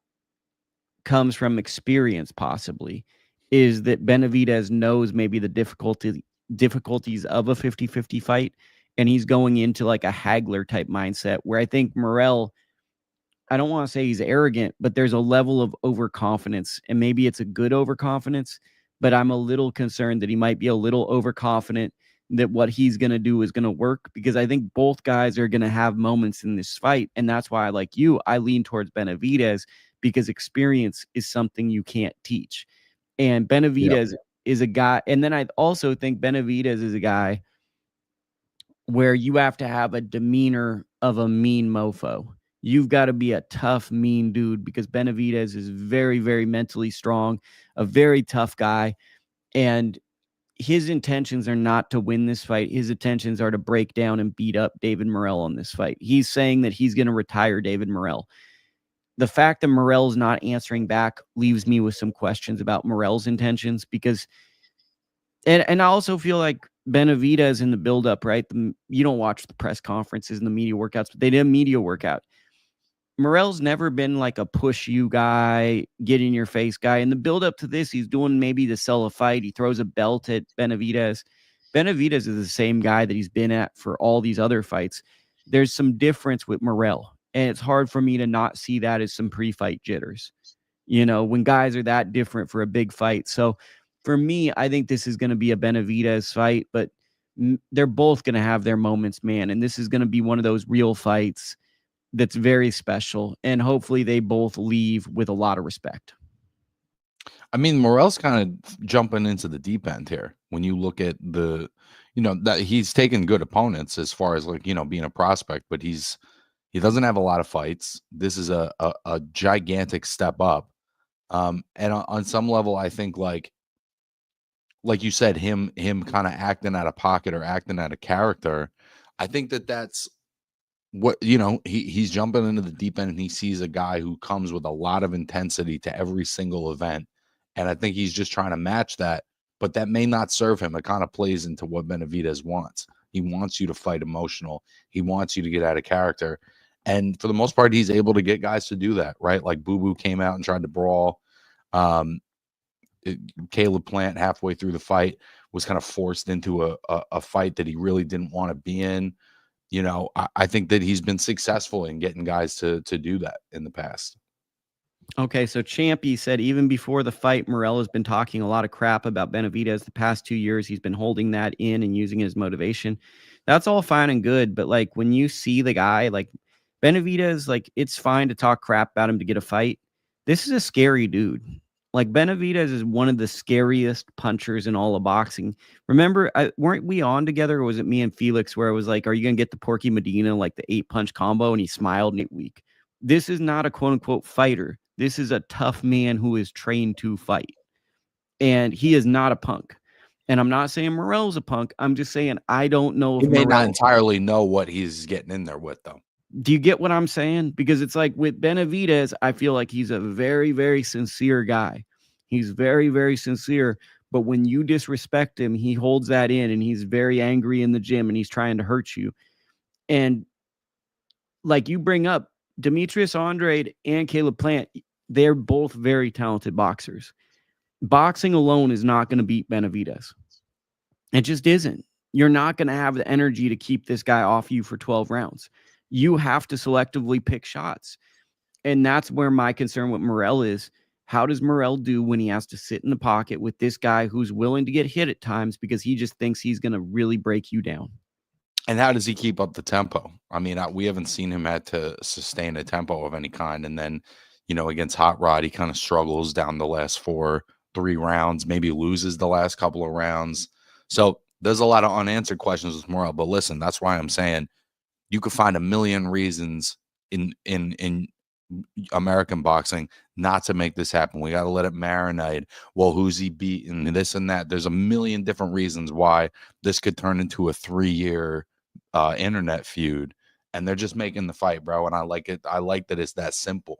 comes from experience, possibly, is that Benavidez knows maybe the difficulties of a 50-50 fight, and he's going into like a haggler type mindset, where I think Morrell, I don't want to say he's arrogant, but there's a level of overconfidence, and maybe it's a good overconfidence, but I'm a little concerned that he might be a little overconfident that what he's going to do is going to work, because I think both guys are going to have moments in this fight. And that's why, like you, I lean towards Benavidez, because experience is something you can't teach. And Benavidez is a guy. And then I also think Benavidez is a guy where you have to have a demeanor of a mean mofo. You've got to be a tough, mean dude, because Benavidez is very, very mentally strong, a very tough guy. And his intentions are not to win this fight. His intentions are to break down and beat up David Morrell on this fight. He's saying that he's going to retire David Morrell. The fact that Morrell's not answering back leaves me with some questions about Morrell's intentions, because, and I also feel like Benavidez in the buildup, right? You don't watch the press conferences and the media workouts, but they did a media workout. Morrell's never been like a push you guy, get in your face guy. In the build up to this, he's doing maybe to sell a fight. He throws a belt at Benavidez. Benavidez is the same guy that he's been at for all these other fights. There's some difference with Morrell, and it's hard for me to not see that as some pre-fight jitters, when guys are that different for a big fight. So for me, I think this is going to be a Benavidez fight, but they're both going to have their moments, man. And this is going to be one of those real fights that's very special, and hopefully they both leave with a lot of respect. I mean, Morrell's kind of jumping into the deep end here. When you look at that he's taken good opponents as far as being a prospect, but he doesn't have a lot of fights. This is a gigantic step up. And on some level, I think like you said, him kind of acting out of pocket or acting out of character. I think that's what he's jumping into the deep end, and he sees a guy who comes with a lot of intensity to every single event, and I think he's just trying to match that, but that may not serve him. It kind of plays into what Benavidez wants. He wants you to fight emotional. He wants you to get out of character, and for the most part, he's able to get guys to do that, right? Like Boo Boo came out and tried to brawl. Caleb Plant halfway through the fight was kind of forced into a fight that he really didn't want to be in. I think that he's been successful in getting guys to do that in the past. Okay, so Champy said even before the fight, Morrell has been talking a lot of crap about Benavidez the past 2 years. He's been holding that in and using it as motivation. That's all fine and good, but like when you see the guy, like Benavidez, like it's fine to talk crap about him to get a fight. This is a scary dude. Like Benavidez is one of the scariest punchers in all of boxing. Remember, weren't we on together, or was it me and Felix, where it was like, are you going to get the Porky Medina, like the 8-punch combo? And he smiled and 8 week. This is not a quote unquote fighter. This is a tough man who is trained to fight. And he is not a punk. And I'm not saying Morrell's a punk. I'm just saying I don't know if he may not entirely know what he's getting in there with, though. Do you get what I'm saying? Because it's like with Benavidez, I feel like he's a very, very sincere guy. He's very, very sincere. But when you disrespect him, he holds that in, and he's very angry in the gym, and he's trying to hurt you. And like you bring up, Demetrius Andrade and Caleb Plant, they're both very talented boxers. Boxing alone is not going to beat Benavidez. It just isn't. You're not going to have the energy to keep this guy off you for 12 rounds. You have to selectively pick shots. And that's where my concern with Morrell is. How does Morrell do when he has to sit in the pocket with this guy who's willing to get hit at times because he just thinks he's going to really break you down? And how does he keep up the tempo? I mean, we haven't seen him had to sustain a tempo of any kind. And then, against Hot Rod, he kind of struggles down the last 3 rounds, maybe loses the last couple of rounds. So there's a lot of unanswered questions with Morrell. But listen, that's why I'm saying you could find a million reasons in American boxing not to make this happen. We got to let it marinate. Well, who's he beaten? This and that. There's a million different reasons why this could turn into a 3-year internet feud, and they're just making the fight, bro. And I like it. I like that it's that simple.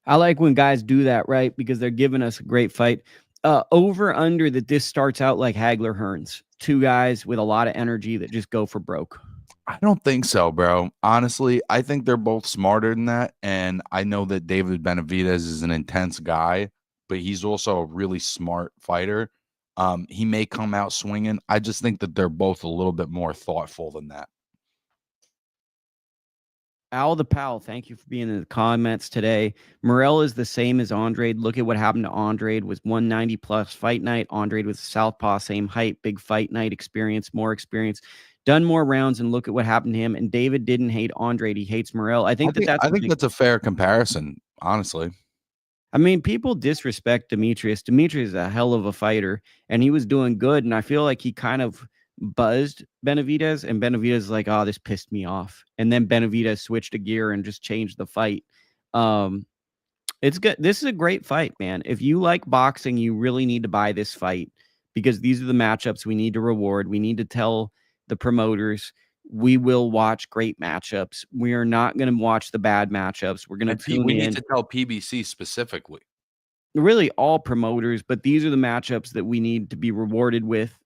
I like when guys do that, right? Because they're giving us a great fight. Over under that this starts out like Hagler Hearns, two guys with a lot of energy that just go for broke. I don't think so, bro. Honestly, I think they're both smarter than that. And I know that David Benavidez is an intense guy, but he's also a really smart fighter. He may come out swinging. I just think that they're both a little bit more thoughtful than that. Al the Pal, thank you for being in the comments today. Morrell is the same as Andrade. Look at what happened to Andrade. Was 190 plus fight night. Andrade was southpaw, same height, big fight night experience, more experience, done more rounds, and look at what happened to him. And David didn't hate Andrade. He hates Morrell. I think that's a fair comparison, honestly. I mean, people disrespect Demetrius. Demetrius is a hell of a fighter, and he was doing good. And I feel like he kind of buzzed Benavidez, and Benavidez is like, oh, this pissed me off. And then Benavidez switched a gear and just changed the fight. It's good. This is a great fight, man. If you like boxing, you really need to buy this fight because these are the matchups we need to reward. We need to tell the promoters we will watch great matchups. We are not going to watch the bad matchups. We're going to tune in. We need to tell PBC specifically. Really all promoters, but these are the matchups that we need to be rewarded with.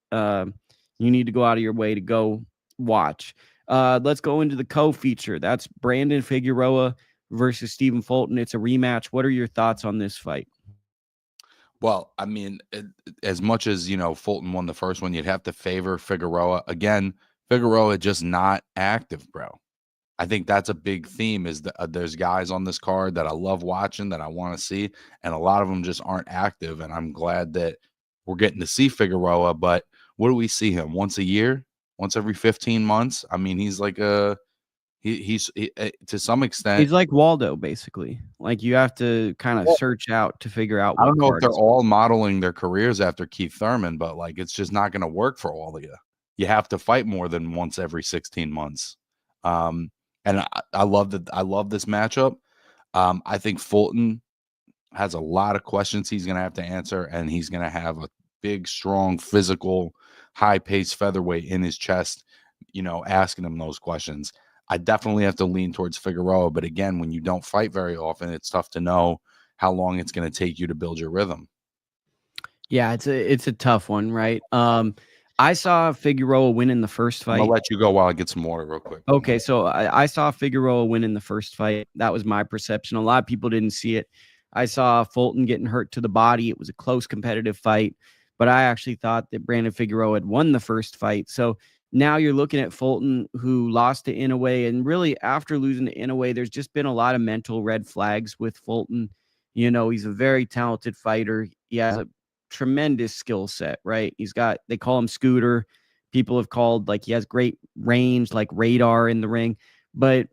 You need to go out of your way to go watch. Let's go into the co-feature. That's Brandon Figueroa versus Stephen Fulton. It's a rematch. What are your thoughts on this fight? Well, I mean, as much as, Fulton won the first one, you'd have to favor Figueroa. Again, Figueroa just not active, bro. I think that's a big theme is that there's guys on this card that I love watching, that I want to see, and a lot of them just aren't active, and I'm glad that we're getting to see Figueroa, but what do we see him? Once a year? Once every 15 months? I mean, he's like he's to some extent. He's like Waldo, basically. Like you have to kind of search out to figure out what I don't know if they're all modeling their careers after Keith Thurman, but like it's just not going to work for all of you. You have to fight more than once every 16 months. And I love that. I love this matchup. I think Fulton has a lot of questions he's going to have to answer, and he's going to have a big, strong, physical, high-paced featherweight in his chest, asking him those questions. I definitely have to lean towards Figueroa, but again, when you don't fight very often, it's tough to know how long it's going to take you to build your rhythm. Yeah, it's a tough one, right? I saw Figueroa win in the first fight. I'll let you go while I get some water real quick. Okay, so I saw Figueroa win in the first fight. That was my perception. A lot of people didn't see it. I saw Fulton getting hurt to the body. It was a close competitive fight, but I actually thought that Brandon Figueroa had won the first fight. So now you're looking at Fulton, who lost to Inoue, and really after losing to Inoue, there's just been a lot of mental red flags with Fulton. He's a very talented fighter. He has a tremendous skill set, right? They call him Scooter. People have called, like, he has great range, like radar in the ring. But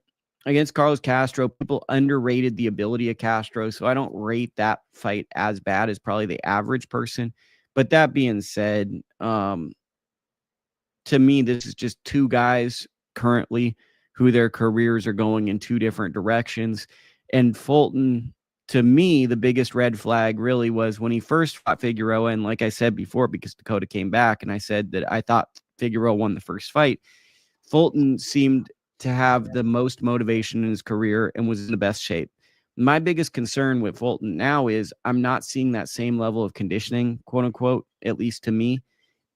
against Carlos Castro, people underrated the ability of Castro. So I don't rate that fight as bad as probably the average person. But that being said, to me, this is just two guys currently who their careers are going in two different directions. And Fulton, to me, the biggest red flag really was when he first fought Figueroa. And like I said before, because Dakota came back and I said that I thought Figueroa won the first fight, Fulton seemed to have the most motivation in his career and was in the best shape. My biggest concern with Fulton now is I'm not seeing that same level of conditioning, quote unquote, at least to me.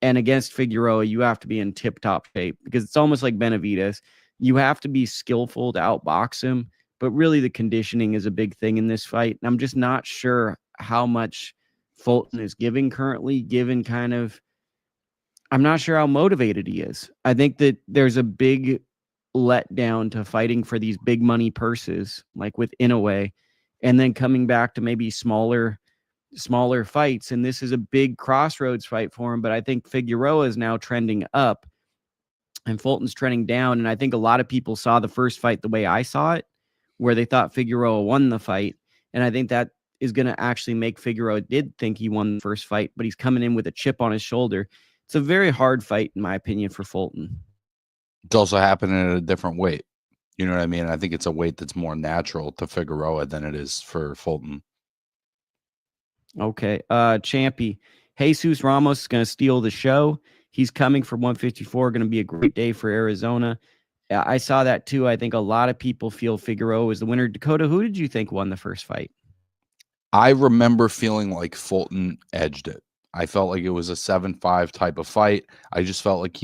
And against Figueroa, you have to be in tip-top shape because it's almost like Benavidez. You have to be skillful to outbox him, but really the conditioning is a big thing in this fight. And I'm just not sure how much Fulton is giving currently, I'm not sure how motivated he is. I think that there's a big letdown to fighting for these big money purses, like with Inoue, and then coming back to maybe smaller fights. And this is a big crossroads fight for him. But I think Figueroa is now trending up and Fulton's trending down. And I think a lot of people saw the first fight the way I saw it, where they thought Figueroa won the fight. And I think that is going to actually make Figueroa did think he won the first fight, but he's coming in with a chip on his shoulder. It's a very hard fight, in my opinion, for Fulton. It's also happening at a different weight. You know what I mean? I think it's a weight that's more natural to Figueroa than it is for Fulton. Okay. Champy. Jesus Ramos is going to steal the show. He's coming for 154. Going to be a great day for Arizona. I saw that too. I think a lot of people feel Figueroa is the winner. Dakota, who did you think won the first fight? I remember feeling like Fulton edged it. I felt like it was a 7-5 type of fight. I just felt like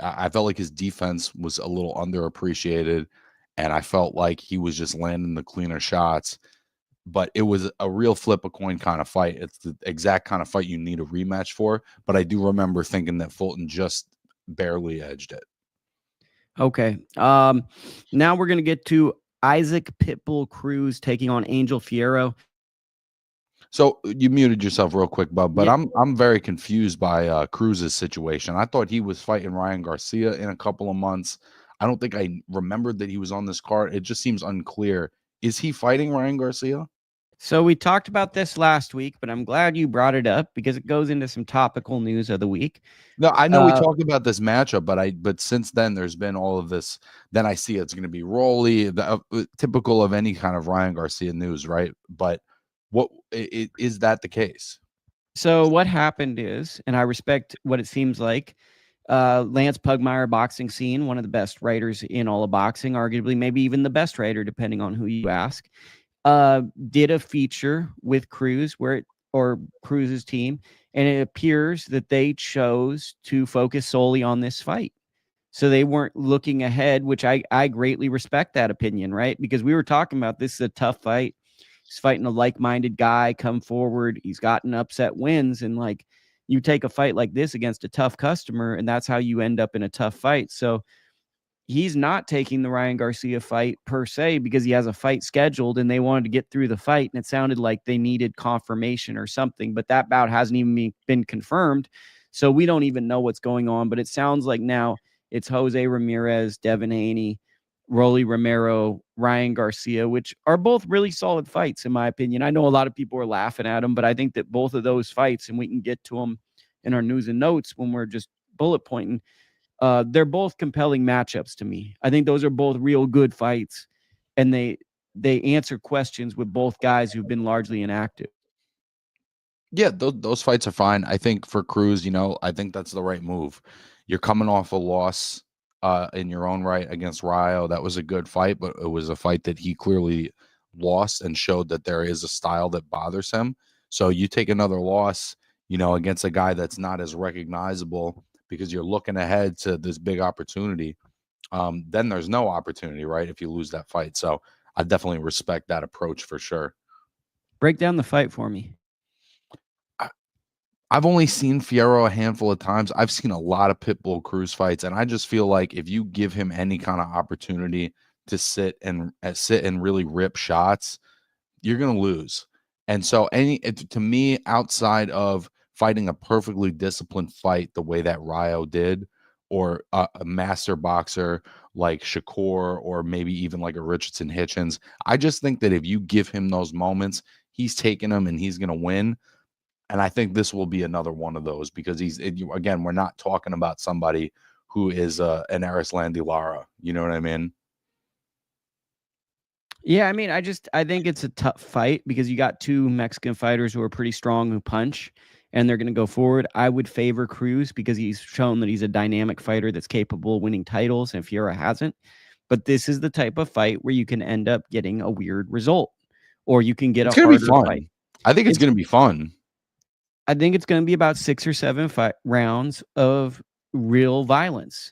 I felt like his defense was a little underappreciated, and I felt like he was just landing the cleaner shots. But it was a real flip a coin kind of fight. It's the exact kind of fight you need a rematch for. But I do remember thinking that Fulton just barely edged it. Okay. Now we're going to get to Isaac Pitbull Cruz taking on Angel Fierro. So you muted yourself real quick, Bub, but Yeah. I'm very confused by Cruz's situation. I thought he was fighting Ryan Garcia in a couple of months. I don't think I remembered that he was on this card. It just seems unclear. Is he fighting Ryan Garcia? So we talked about this last week, but I'm glad you brought it up because it goes into some topical news of the week. No, I know we talked about this matchup, but since then there's been all of this. Then I see it's going to be Rolly, typical of any kind of Ryan Garcia news, right? But is that the case? So what happened is, and I respect what it seems like, Lance Pugmire, boxing scene, one of the best writers in all of boxing, arguably maybe even the best writer, depending on who you ask, did a feature with Cruz or Cruz's team, and it appears that they chose to focus solely on this fight. So they weren't looking ahead, which I greatly respect that opinion, right? Because we were talking about this is a tough fight. He's fighting a like-minded guy, come forward. He's gotten upset wins. And like you take a fight like this against a tough customer, and that's how you end up in a tough fight. So he's not taking the Ryan Garcia fight per se because he has a fight scheduled and they wanted to get through the fight. And it sounded like they needed confirmation or something, but that bout hasn't even been confirmed. So we don't even know what's going on, but it sounds like now it's Jose Ramirez, Devin Haney, Rolly Romero, Ryan Garcia, which are both really solid fights, in my opinion. I know a lot of people are laughing at them, but I think that both of those fights, and we can get to them in our news and notes when we're just bullet pointing, they're both compelling matchups to me. I think those are both real good fights, and they answer questions with both guys who've been largely inactive. Yeah, those fights are fine. I think for Cruz, I think that's the right move. You're coming off a loss in your own right against Rayo. That was a good fight, but it was a fight that he clearly lost and showed that there is a style that bothers him. So you take another loss, against a guy that's not as recognizable because you're looking ahead to this big opportunity. Then there's no opportunity, right? If you lose that fight. So I definitely respect that approach for sure. Break down the fight for me. I've only seen Fierro a handful of times. I've seen a lot of Pitbull Cruz fights, and I just feel like if you give him any kind of opportunity to sit and really rip shots, you're going to lose. And so to me, outside of fighting a perfectly disciplined fight the way that Rayo did, or a master boxer like Shakur, or maybe even like a Richardson Hitchens, I just think that if you give him those moments, he's taking them and he's going to win. And I think this will be another one of those because again, we're not talking about somebody who is an Erislandy Lara. You know what I mean? Yeah, I mean, I think it's a tough fight because you got two Mexican fighters who are pretty strong, who punch, and they're going to go forward. I would favor Cruz because he's shown that he's a dynamic fighter that's capable of winning titles, and Fierro hasn't. But this is the type of fight where you can end up getting a weird result, or you can get It's a going to be harder fun. fight. I think it's going to be fun. I think it's going to be about 6 or 7 rounds of real violence.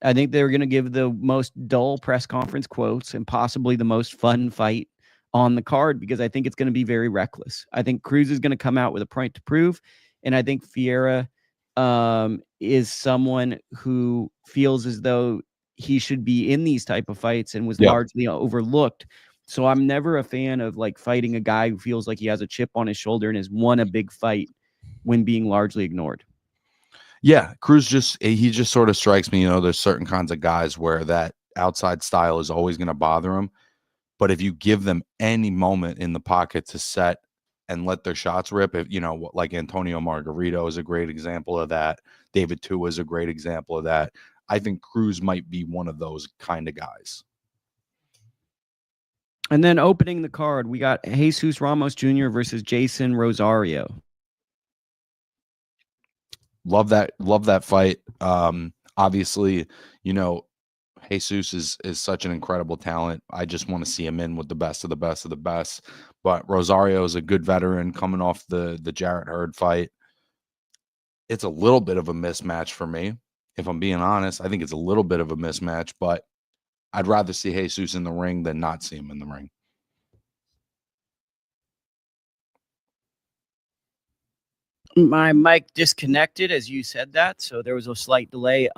I think they're going to give the most dull press conference quotes and possibly the most fun fight on the card because I think it's going to be very reckless. I think Cruz is going to come out with a point to prove, and I think Fierro is someone who feels as though he should be in these type of fights and was largely overlooked. So I'm never a fan of like fighting a guy who feels like he has a chip on his shoulder and has won a big fight when being largely ignored. Yeah, Cruz just sort of strikes me, there's certain kinds of guys where that outside style is always going to bother them. But if you give them any moment in the pocket to set and let their shots rip, like Antonio Margarito is a great example of that. David Tua is a great example of that. I think Cruz might be one of those kind of guys. And then opening the card, we got Jesus Ramos Jr. versus Jason Rosario. Love that fight. Obviously, you know, Jesus is such an incredible talent. I just want to see him in with the best of the best of the best. But Rosario is a good veteran coming off the Jarrett Hurd fight. It's a little bit of a mismatch for me, if I'm being honest. I think it's a little bit of a mismatch, but I'd rather see Jesus in the ring than not see him in the ring. My mic disconnected as you said that, so there was a slight delay.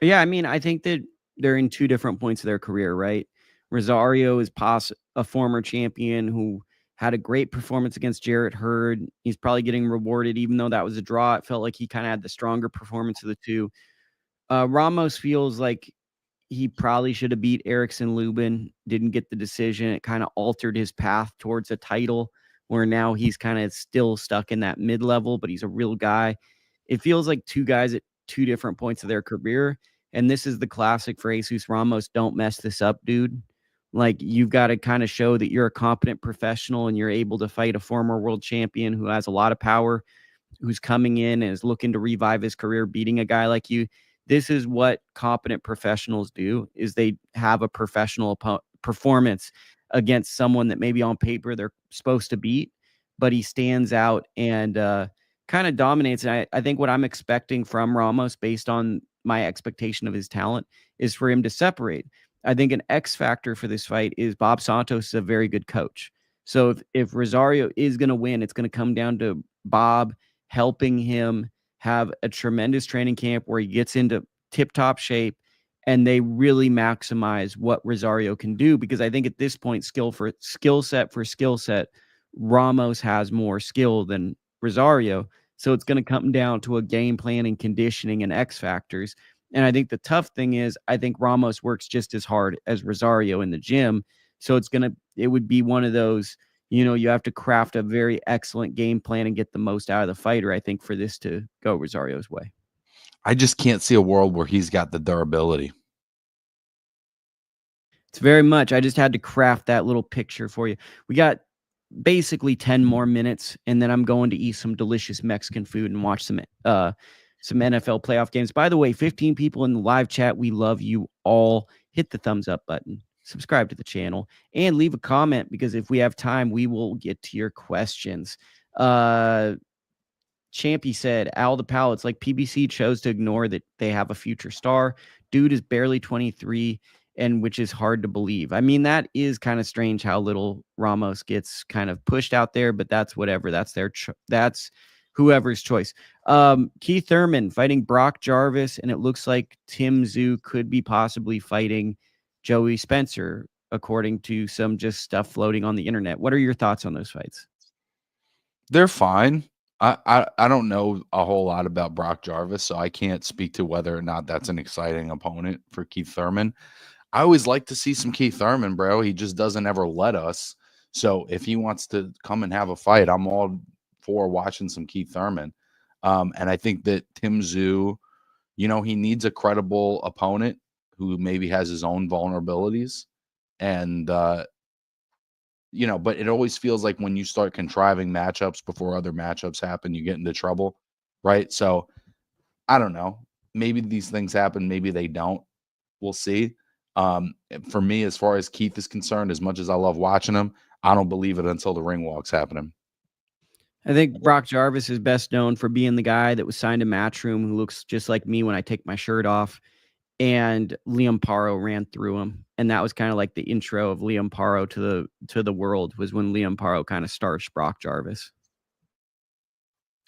Yeah, I mean, I think that they're in two different points of their career, right? Rosario is a former champion who had a great performance against Jarrett Hurd. He's probably getting rewarded, even though that was a draw. It felt like he kind of had the stronger performance of the two. Ramos feels like he probably should have beat Erickson Lubin, didn't get the decision. It kind of altered his path towards a title where now he's kind of still stuck in that mid-level, but he's a real guy. It feels like two guys at two different points of their career. And this is the classic for Jesus Ramos. Don't mess this up, dude. Like, you've got to kind of show that you're a competent professional and you're able to fight a former world champion who has a lot of power, who's coming in and is looking to revive his career, beating a guy like you. This is what competent professionals do, is they have a professional performance against someone that maybe on paper they're supposed to beat, but he stands out and kind of dominates. And I think what I'm expecting from Ramos, based on my expectation of his talent, is for him to separate. I think an X factor for this fight is Bob Santos is a very good coach. So if Rosario is going to win, it's going to come down to Bob helping him have a tremendous training camp where he gets into tip-top shape and they really maximize what Rosario can do. Because I think at this point, skill set, Ramos has more skill than Rosario. So it's going to come down to a game plan and conditioning and X factors. And I think the tough thing is, I think Ramos works just as hard as Rosario in the gym. So it would be one of those, you have to craft a very excellent game plan and get the most out of the fighter, I think, for this to go Rosario's way. I just can't see a world where he's got the durability. It's very much. I just had to craft that little picture for you. We got basically 10 more minutes, and then I'm going to eat some delicious Mexican food and watch some NFL playoff games. By the way, 15 people in the live chat. We love you all. Hit the thumbs up button, subscribe to the channel, and leave a comment, because if we have time, we will get to your questions. Champy said, Al the Palace, like PBC chose to ignore that they have a future star. Dude is barely 23, and which is hard to believe. I mean, that is kind of strange how little Ramos gets kind of pushed out there, but that's whatever. That's that's whoever's choice. Keith Thurman fighting Brock Jarvis, and it looks like Tim Tszyu could be possibly fighting Joey Spencer, according to some just stuff floating on the internet. What are your thoughts on those fights? They're fine. I don't know a whole lot about Brock Jarvis, so I can't speak to whether or not that's an exciting opponent for Keith Thurman. I always like to see some Keith Thurman, bro. He just doesn't ever let us. So if he wants to come and have a fight, I'm all for watching some Keith Thurman. And I think that Tim Tszyu, he needs a credible opponent who maybe has his own vulnerabilities. And, but it always feels like when you start contriving matchups before other matchups happen, you get into trouble, right? So I don't know. Maybe these things happen. Maybe they don't. We'll see. For me, as far as Keith is concerned, as much as I love watching him, I don't believe it until the ring walk's happening. I think Brock Jarvis is best known for being the guy that was signed to Matchroom, who looks just like me when I take my shirt off. And Liam Paro ran through him, and that was kind of like the intro of Liam Paro to the world, was when Liam Paro kind of starched Brock Jarvis.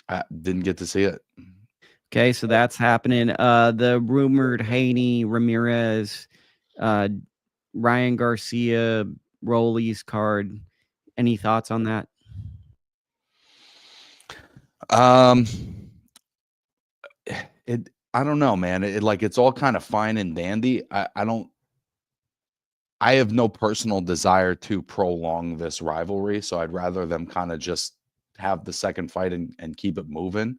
I didn't get to see it. Okay, so that's happening. The rumored Haney, Ramirez, Ryan Garcia, Rollies card. Any thoughts on that? I don't know, man. It's all kind of fine and dandy. I have no personal desire to prolong this rivalry, so I'd rather them kind of just have the second fight and keep it moving.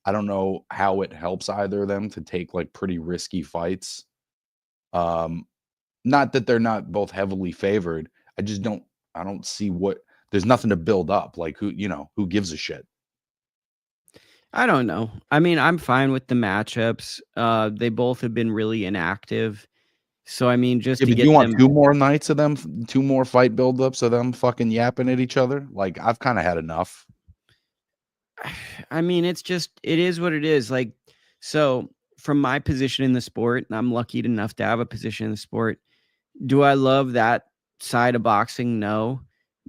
I don't know how it helps either of them to take like pretty risky fights. Not that they're not both heavily favored. I don't see there's nothing to build up. Like who gives a shit? I don't know. I mean, I'm fine with the matchups. They both have been really inactive. So, I mean, just Yeah, to but get you want them. 2 more nights of them, 2 more fight buildups of them fucking yapping at each other? Like, I've kinda had enough. I mean, it is what it is. Like, so from my position in the sport, and I'm lucky enough to have a position in the sport, do I love that side of boxing? No.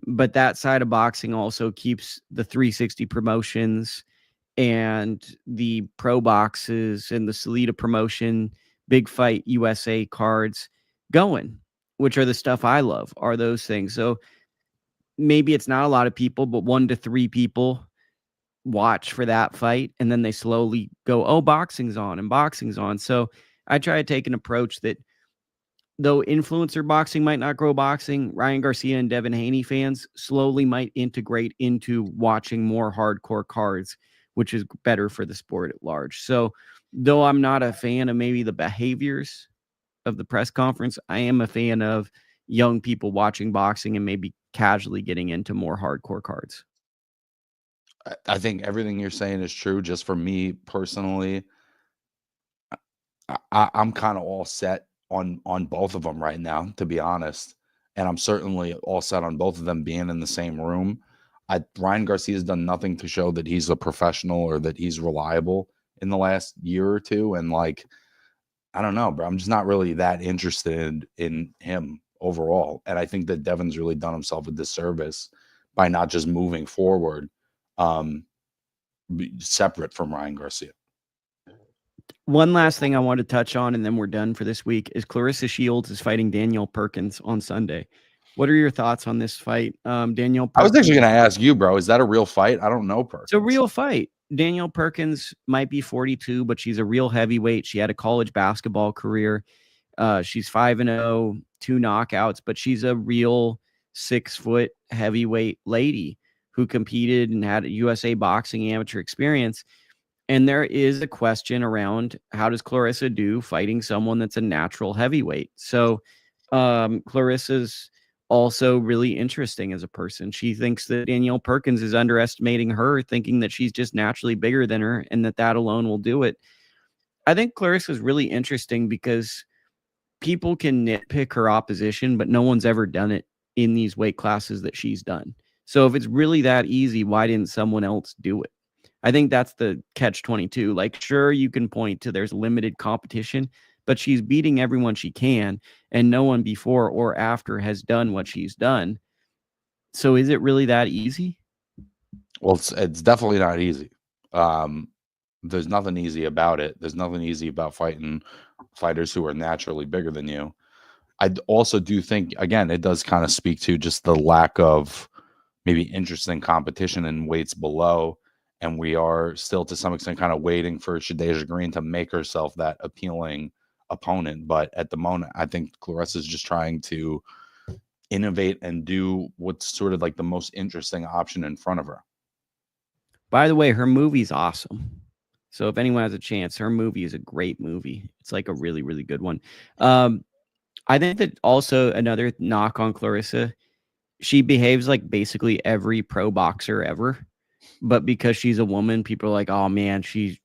But that side of boxing also keeps the 360 promotions and the pro boxes and the Salida promotion, Big Fight USA cards going, which are the stuff I love, are those things. So maybe it's not a lot of people, but 1 to 3 people watch for that fight, and then they slowly go, oh, boxing's on and boxing's on. So I try to take an approach that, though influencer boxing might not grow boxing, Ryan Garcia and Devin Haney fans slowly might integrate into watching more hardcore cards, which is better for the sport at large. So though I'm not a fan of maybe the behaviors of the press conference, I am a fan of young people watching boxing and maybe casually getting into more hardcore cards. I think everything you're saying is true. Just for me personally, I'm kinda all set on both of them right now, to be honest, and I'm certainly all set on both of them being in the same room. Ryan Garcia's done nothing to show that he's a professional or that he's reliable in the last year or 2, and, like, I don't know, bro. I'm just not really that interested in him overall. And I think that Devin's really done himself a disservice by not just moving forward, um, separate from Ryan Garcia. One last thing I want to touch on, and then we're done for this week, is Clarissa Shields is fighting Danielle Perkins on Sunday. What are your thoughts on this fight? Danielle I was Perkins, actually going to ask you, bro, is that a real fight? I don't know Perkins. it's a real fight. Danielle Perkins might be 42, but she's a real heavyweight. She had a college basketball career. She's 5-0, 2 knockouts, but she's a real 6-foot heavyweight lady who competed and had a USA boxing amateur experience. And there is a question around, how does Clarissa do fighting someone that's a natural heavyweight? So Clarissa's also really interesting as a person. She thinks that Danielle Perkins is underestimating her, thinking that she's just naturally bigger than her and that alone will do it. I think Clarissa's really interesting because people can nitpick her opposition, but no one's ever done it in these weight classes that she's done. So if it's really that easy, why didn't someone else do it? I think that's the catch-22. Like, sure, you can point to there's limited competition, but she's beating everyone she can, and no one before or after has done what she's done. So is it really that easy? Well, it's definitely not easy. There's nothing easy about it. There's nothing easy about fighting fighters who are naturally bigger than you. I also do think, again, it does kind of speak to just the lack of maybe interesting competition in weights below. And we are still, to some extent, kind of waiting for Shadasia Green to make herself that appealing opponent. But at the moment, I think Clarissa's just trying to innovate and do what's sort of like the most interesting option in front of her. By the way, her movie's awesome. So if anyone has a chance, her movie is a great movie. It's like a really, really good one. I think that also another knock on Clarissa, she behaves like basically every pro boxer ever. But because she's a woman, people are like, oh man, she's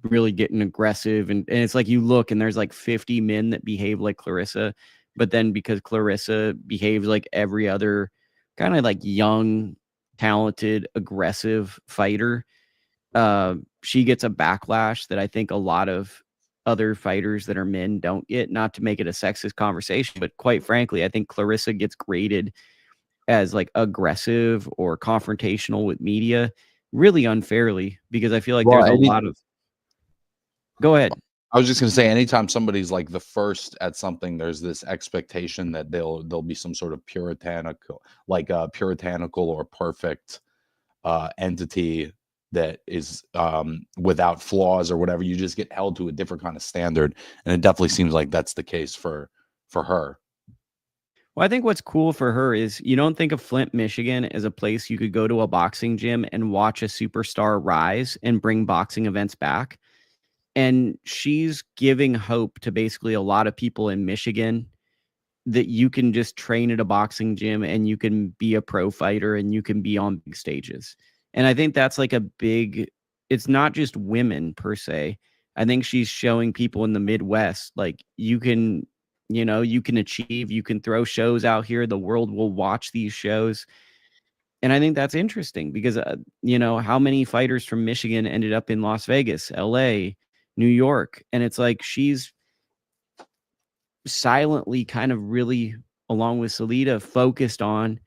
really getting aggressive. And it's like you look and there's like 50 men that behave like Clarissa. But then because Clarissa behaves like every other kind of like young, talented, aggressive fighter, she gets a backlash that I think a lot of other fighters that are men don't get. Not to make it a sexist conversation, but quite frankly, I think Clarissa gets graded as like aggressive or confrontational with media really unfairly, because I feel like there's a lot of. Go ahead. I was just going to say, anytime somebody's like the first at something, there's this expectation that there'll be some sort of puritanical or perfect entity that is without flaws or whatever. You just get held to a different kind of standard, and it definitely seems like that's the case for her. Well, I think what's cool for her is you don't think of Flint, Michigan as a place you could go to a boxing gym and watch a superstar rise and bring boxing events back. And she's giving hope to basically a lot of people in Michigan that you can just train at a boxing gym and you can be a pro fighter and you can be on big stages. And I think that's like a big, it's not just women per se. I think she's showing people in the Midwest, like you can, you can achieve, you can throw shows out here. The world will watch these shows. And I think that's interesting because, how many fighters from Michigan ended up in Las Vegas, LA, New York? And it's like she's silently kind of really, along with Salida, focused on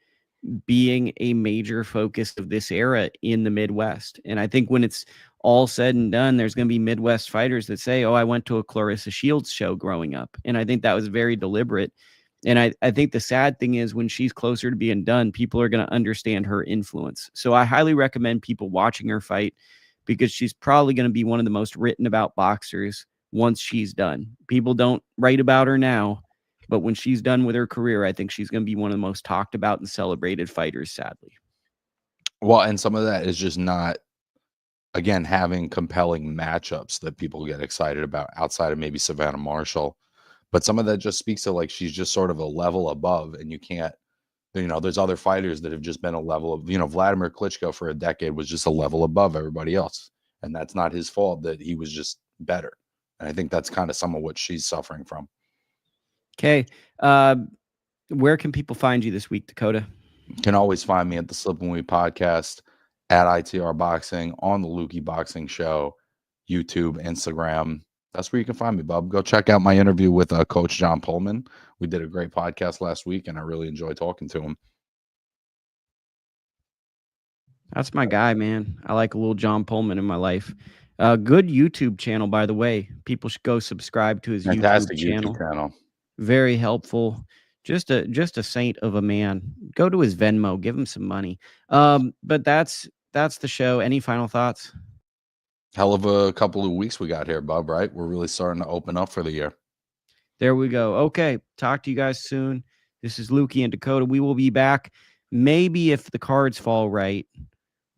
being a major focus of this era in the Midwest. And I think when it's all said and done, there's going to be Midwest fighters that say, oh, I went to a Clarissa Shields show growing up. And I think that was very deliberate. And I think the sad thing is when she's closer to being done, people are going to understand her influence. So I highly recommend people watching her fight because she's probably going to be one of the most written about boxers once she's done. People don't write about her now, but when she's done with her career, I think she's going to be one of the most talked about and celebrated fighters, sadly. Well, and some of that is just not, again, having compelling matchups that people get excited about outside of maybe Savannah Marshall. But some of that just speaks to like she's just sort of a level above, and you can't, there's other fighters that have just been a level of, Vladimir Klitschko for a decade was just a level above everybody else. And that's not his fault that he was just better. And I think that's kind of some of what she's suffering from. Okay. Where can people find you this week, Dakota? You can always find me at the Slip and Weave podcast, at ITR Boxing, on the Lukie Boxing Show, YouTube, Instagram. That's where you can find me, bub. Go check out my interview with Coach John Pullman. We did a great podcast last week, and I really enjoyed talking to him. That's my guy, man. I like a little John Pullman in my life. Good YouTube channel, by the way. People should go subscribe to his Fantastic YouTube channel. Very helpful. Just a saint of a man. Go to his Venmo, give him some money. But that's the show. Any final thoughts? Hell of a couple of weeks we got here, bub, right? We're really starting to open up for the year. There we go. Okay. Talk to you guys soon. This is Lukie and Dakota. We will be back. Maybe if the cards fall right,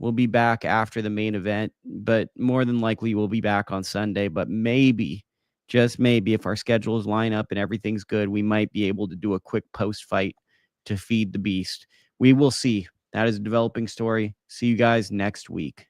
we'll be back after the main event, but more than likely we'll be back on Sunday. But maybe, just maybe, if our schedules line up and everything's good, we might be able to do a quick post-fight to feed the beast. We will see. That is a developing story. See you guys next week.